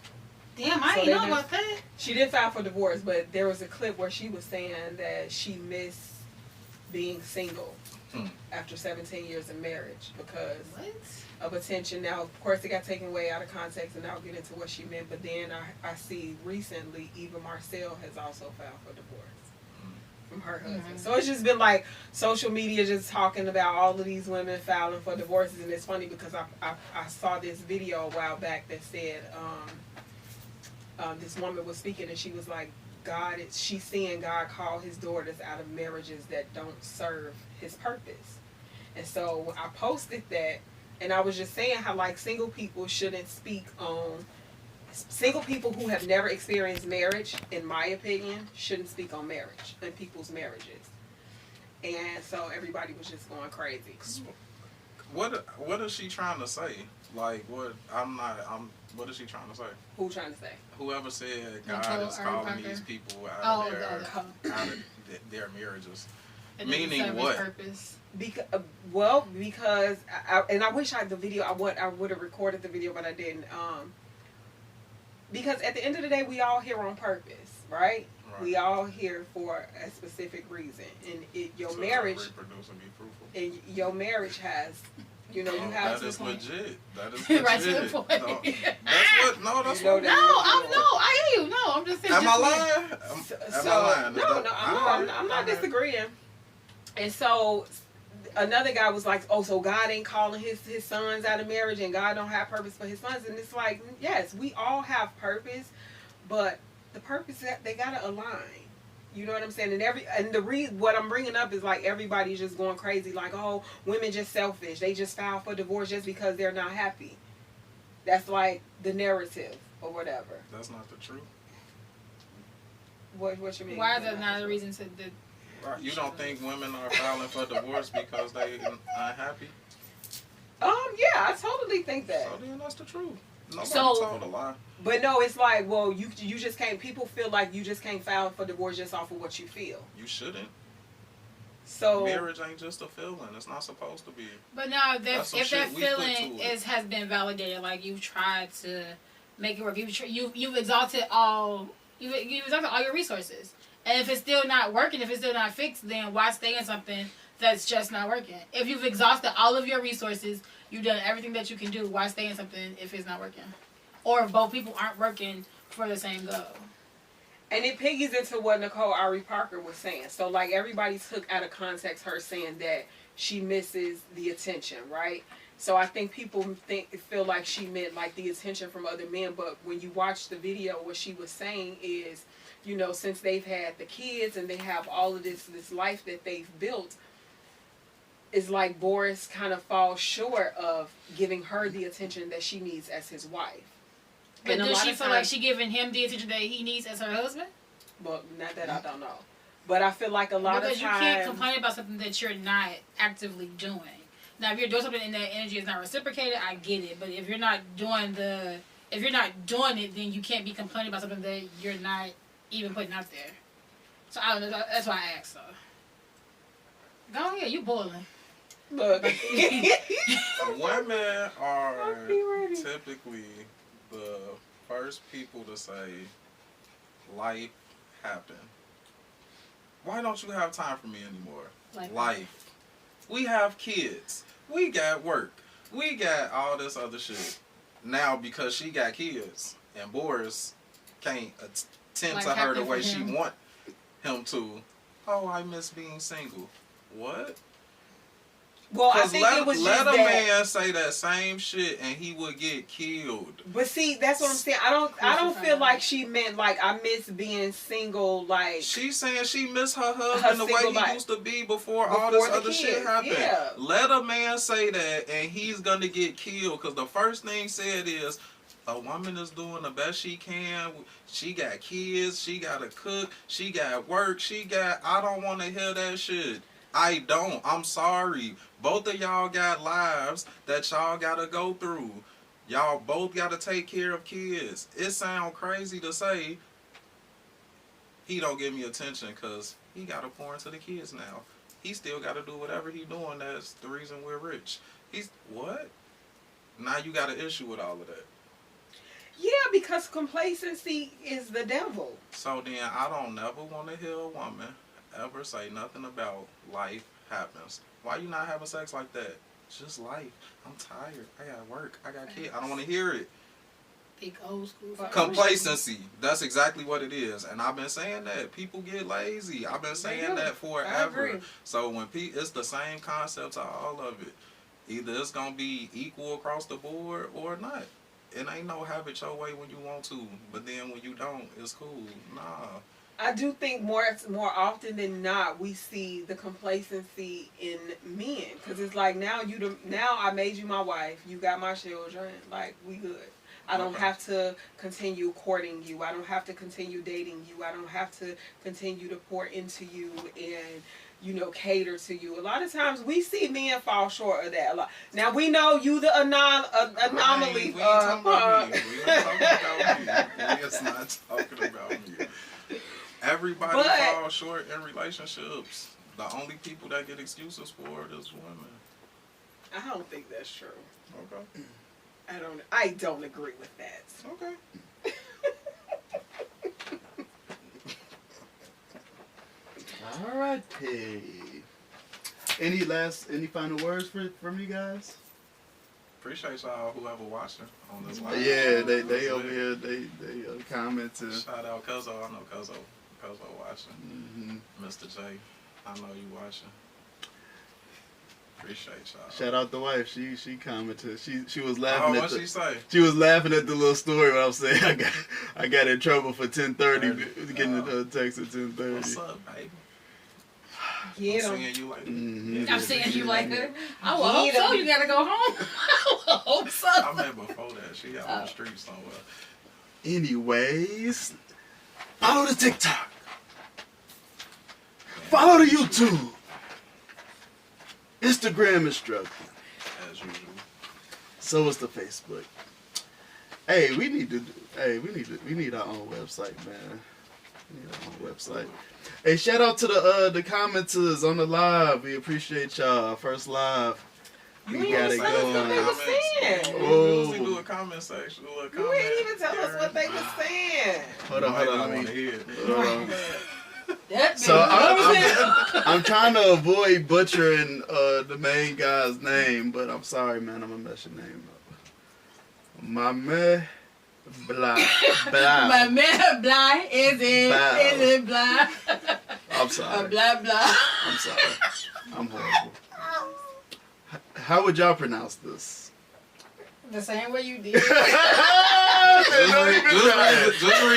Damn, I didn't know about that. She did file for divorce, but there was a clip where she was saying that she missed being single after 17 years of marriage because of attention. Now, of course, it got taken away out of context, and I'll get into what she meant. But then I see recently Eva Marcel has also filed for divorce. from her husband. So it's just been like social media just talking about all of these women filing for divorces, and it's funny because I saw this video a while back that said this woman was speaking and she was like, she's seeing God call his daughters out of marriages that don't serve his purpose. And so I posted that, and I was just saying how like single people shouldn't speak on single people who have never experienced marriage, in my opinion, shouldn't speak on marriage and people's marriages. And so everybody was just going crazy. What is she trying to say? Like what is she trying to say? Who trying to say? Whoever said God is calling these people out of their marriages. Meaning what? Purpose. Because I wish I had the video. I would have recorded the video, but I didn't. Because at the end of the day, we all here on purpose, right? We all here for a specific reason, and your marriage, reproduce and be fruitful. And your marriage has, you have. That is legit. That is legit. Right to the point. That's what. No, that's what. I hear you. No, I'm just saying. Am I lying? Am I lying? I'm not disagreeing. And so another guy was like, "Oh, so God ain't calling his sons out of marriage, and God don't have purpose for his sons." And it's like, yes, we all have purpose, but the purpose they gotta align. You know what I'm saying? And what I'm bringing up is like everybody's just going crazy, like, oh, women just selfish. They just file for divorce just because they're not happy. That's like the narrative or whatever. That's not the truth. What you mean? Why is that not a reason to? You don't think women are filing for divorce because they unhappy? Yeah, I totally think that. So then that's the truth. Nobody told a lie. But no, it's like, well, you just can't. People feel like you just can't file for divorce just off of what you feel. You shouldn't. So marriage ain't just a feeling. It's not supposed to be. But now, if that feeling has been validated, like you've tried to make it work, you've exhausted all your resources. And if it's still not working, if it's still not fixed, then why stay in something that's just not working? If you've exhausted all of your resources, you've done everything that you can do, why stay in something if it's not working? Or if both people aren't working for the same goal. And it piggies into what Nicole Ari Parker was saying. So, like, everybody took out of context her saying that she misses the attention, right? So I think people feel like she meant, like, the attention from other men. But when you watch the video, what she was saying is, since they've had the kids and they have all of this life that they've built, it's like Boris kind of falls short of giving her the attention that she needs as his wife. But does she feel like she giving him the attention that he needs as her husband? Well, not that I don't know. But I feel like a lot of times... Because you can't complain about something that you're not actively doing. Now, if you're doing something and that energy is not reciprocated, I get it. But if you're not doing it, then you can't be complaining about something that you're not even putting out there. So I don't know. That's why I asked her. Go ahead, you boiling. Look, women are typically the first people to say, life happened. Why don't you have time for me anymore? Life. We have kids. We got work. We got all this other shit. Now, because she got kids and Boris can't attend to her the way she want him to, oh, I miss being single. What? Well, I think it was just let a man say that same shit and he would get killed. But see, that's what I'm saying. I don't feel like she meant like I miss being single. Like she's saying she miss her husband the way he used to be before all this other shit happened. Yeah. Let a man say that and he's gonna get killed because the first thing said is a woman is doing the best she can. She got kids. She got to cook. She got work. I don't want to hear that shit. I don't. I'm sorry. Both of y'all got lives that y'all got to go through. Y'all both got to take care of kids. It sounds crazy to say he don't give me attention because he got to pour into the kids now. He still got to do whatever he doing. That's the reason we're rich. What? Now you got an issue with all of that. Yeah, because complacency is the devil. So then I don't never want to hear a woman ever say nothing about life happens. Why you not having sex like that? It's just life. I'm tired. I got work. I got kids. I don't want to hear it. Big old school. Complacency. That's exactly what it is. And I've been saying that. People get lazy. I've been saying that forever. So when it's the same concept to all of it. Either it's going to be equal across the board or not. It ain't no have it your way when you want to. But then when you don't, it's cool. Nah. I do think more often than not we see the complacency in men, because it's like now I made you my wife, you got my children, like we good. I don't have to continue courting you. I don't have to continue dating you. I don't have to continue to pour into you and cater to you. A lot of times we see men fall short of that a lot. Now we know you the anomaly. We ain't talking about me. We ain't talking about me. We is not talking about me. Everybody falls short in relationships. The only people that get excuses for it is women. I don't think that's true. Okay. I don't agree with that. Okay. All right, hey. Any final words from you guys? Appreciate y'all whoever watching on this live. Yeah, they over here, they commenting. Shout out Cuzzo. I know Cuzzo watching. Mr. J, I know you watching. Appreciate y'all. Shout out the wife. She commented. She was laughing at what'd she say? She was laughing at the little story when I was saying I got in trouble for 10:30 getting a text at 10:30. What's up, baby? Get I'm seeing you like that. I'm seeing you like that. I will hope so. You gotta go home. I will hope so. I met before that. She out on the street somewhere. Anyways, follow the TikTok. Follow the YouTube. Instagram is struggling. As usual. So is the Facebook. Hey, we need our own website, man. We need our own website. Hey, shout out to the commenters on the live. We appreciate y'all. First live. We got it going. We usually do a comment section. You ain't even tell us what they were saying. Hold on. I hear. So I'm trying to avoid butchering the main guy's name, but I'm sorry, man. I'm gonna mess your name up. My man, blah. My man, blah. Is it blah? I'm sorry. Blah blah. I'm sorry. I'm horrible. How would y'all pronounce this? The same way you did. Just read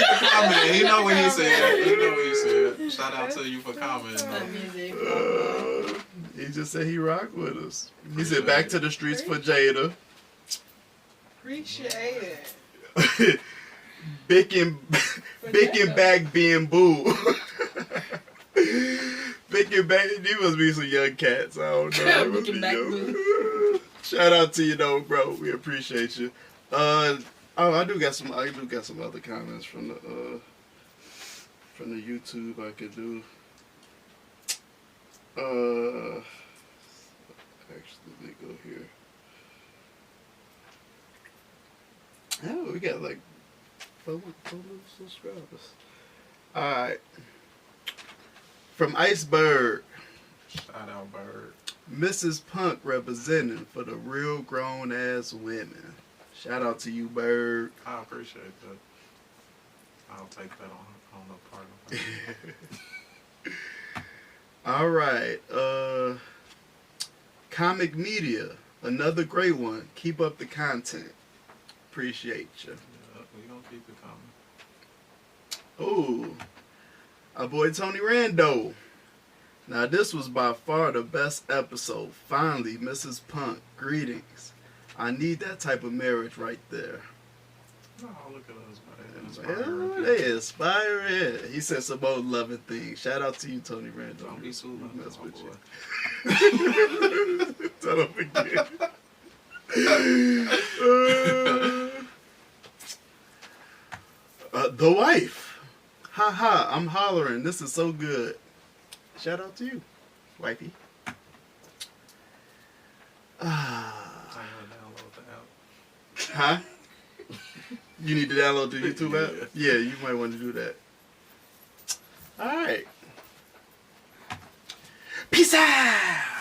the comment. He know what he said. Shout out to you for commenting. He just said he rocked with us. He said back to the streets for Jada. Appreciate it. Bicking back being boo. Bicking back, these must be some young cats. I don't know. Bicking back boo. Shout out to you though, bro. We appreciate you. I do got some other comments from the YouTube I could do. Actually, let me go here. Oh, we got like 4 subscribers. Alright. From Iceberg. Shout out, Bird. Mrs. Punk representing for the real grown ass women. Shout out to you, Bird. I appreciate that. I'll take that on the part of it. All right. Comic Media, another great one. Keep up the content. Appreciate you. Yeah, we gonna keep it coming. Oh, our boy Tony Rando. Now this was by far the best episode. Finally, Mrs. Punk, greetings. I need that type of marriage right there. Oh, look at us, Yeah, they inspiring. He said some more loving things. Shout out to you, Tony Rando. Don't be so loving, Mess with boy. you. Tell him again. The wife. Ha ha, I'm hollering. This is so good. Shout out to you, wifey. Huh? You need to download the YouTube app? Yeah, you might want to do that. Alright. Peace out!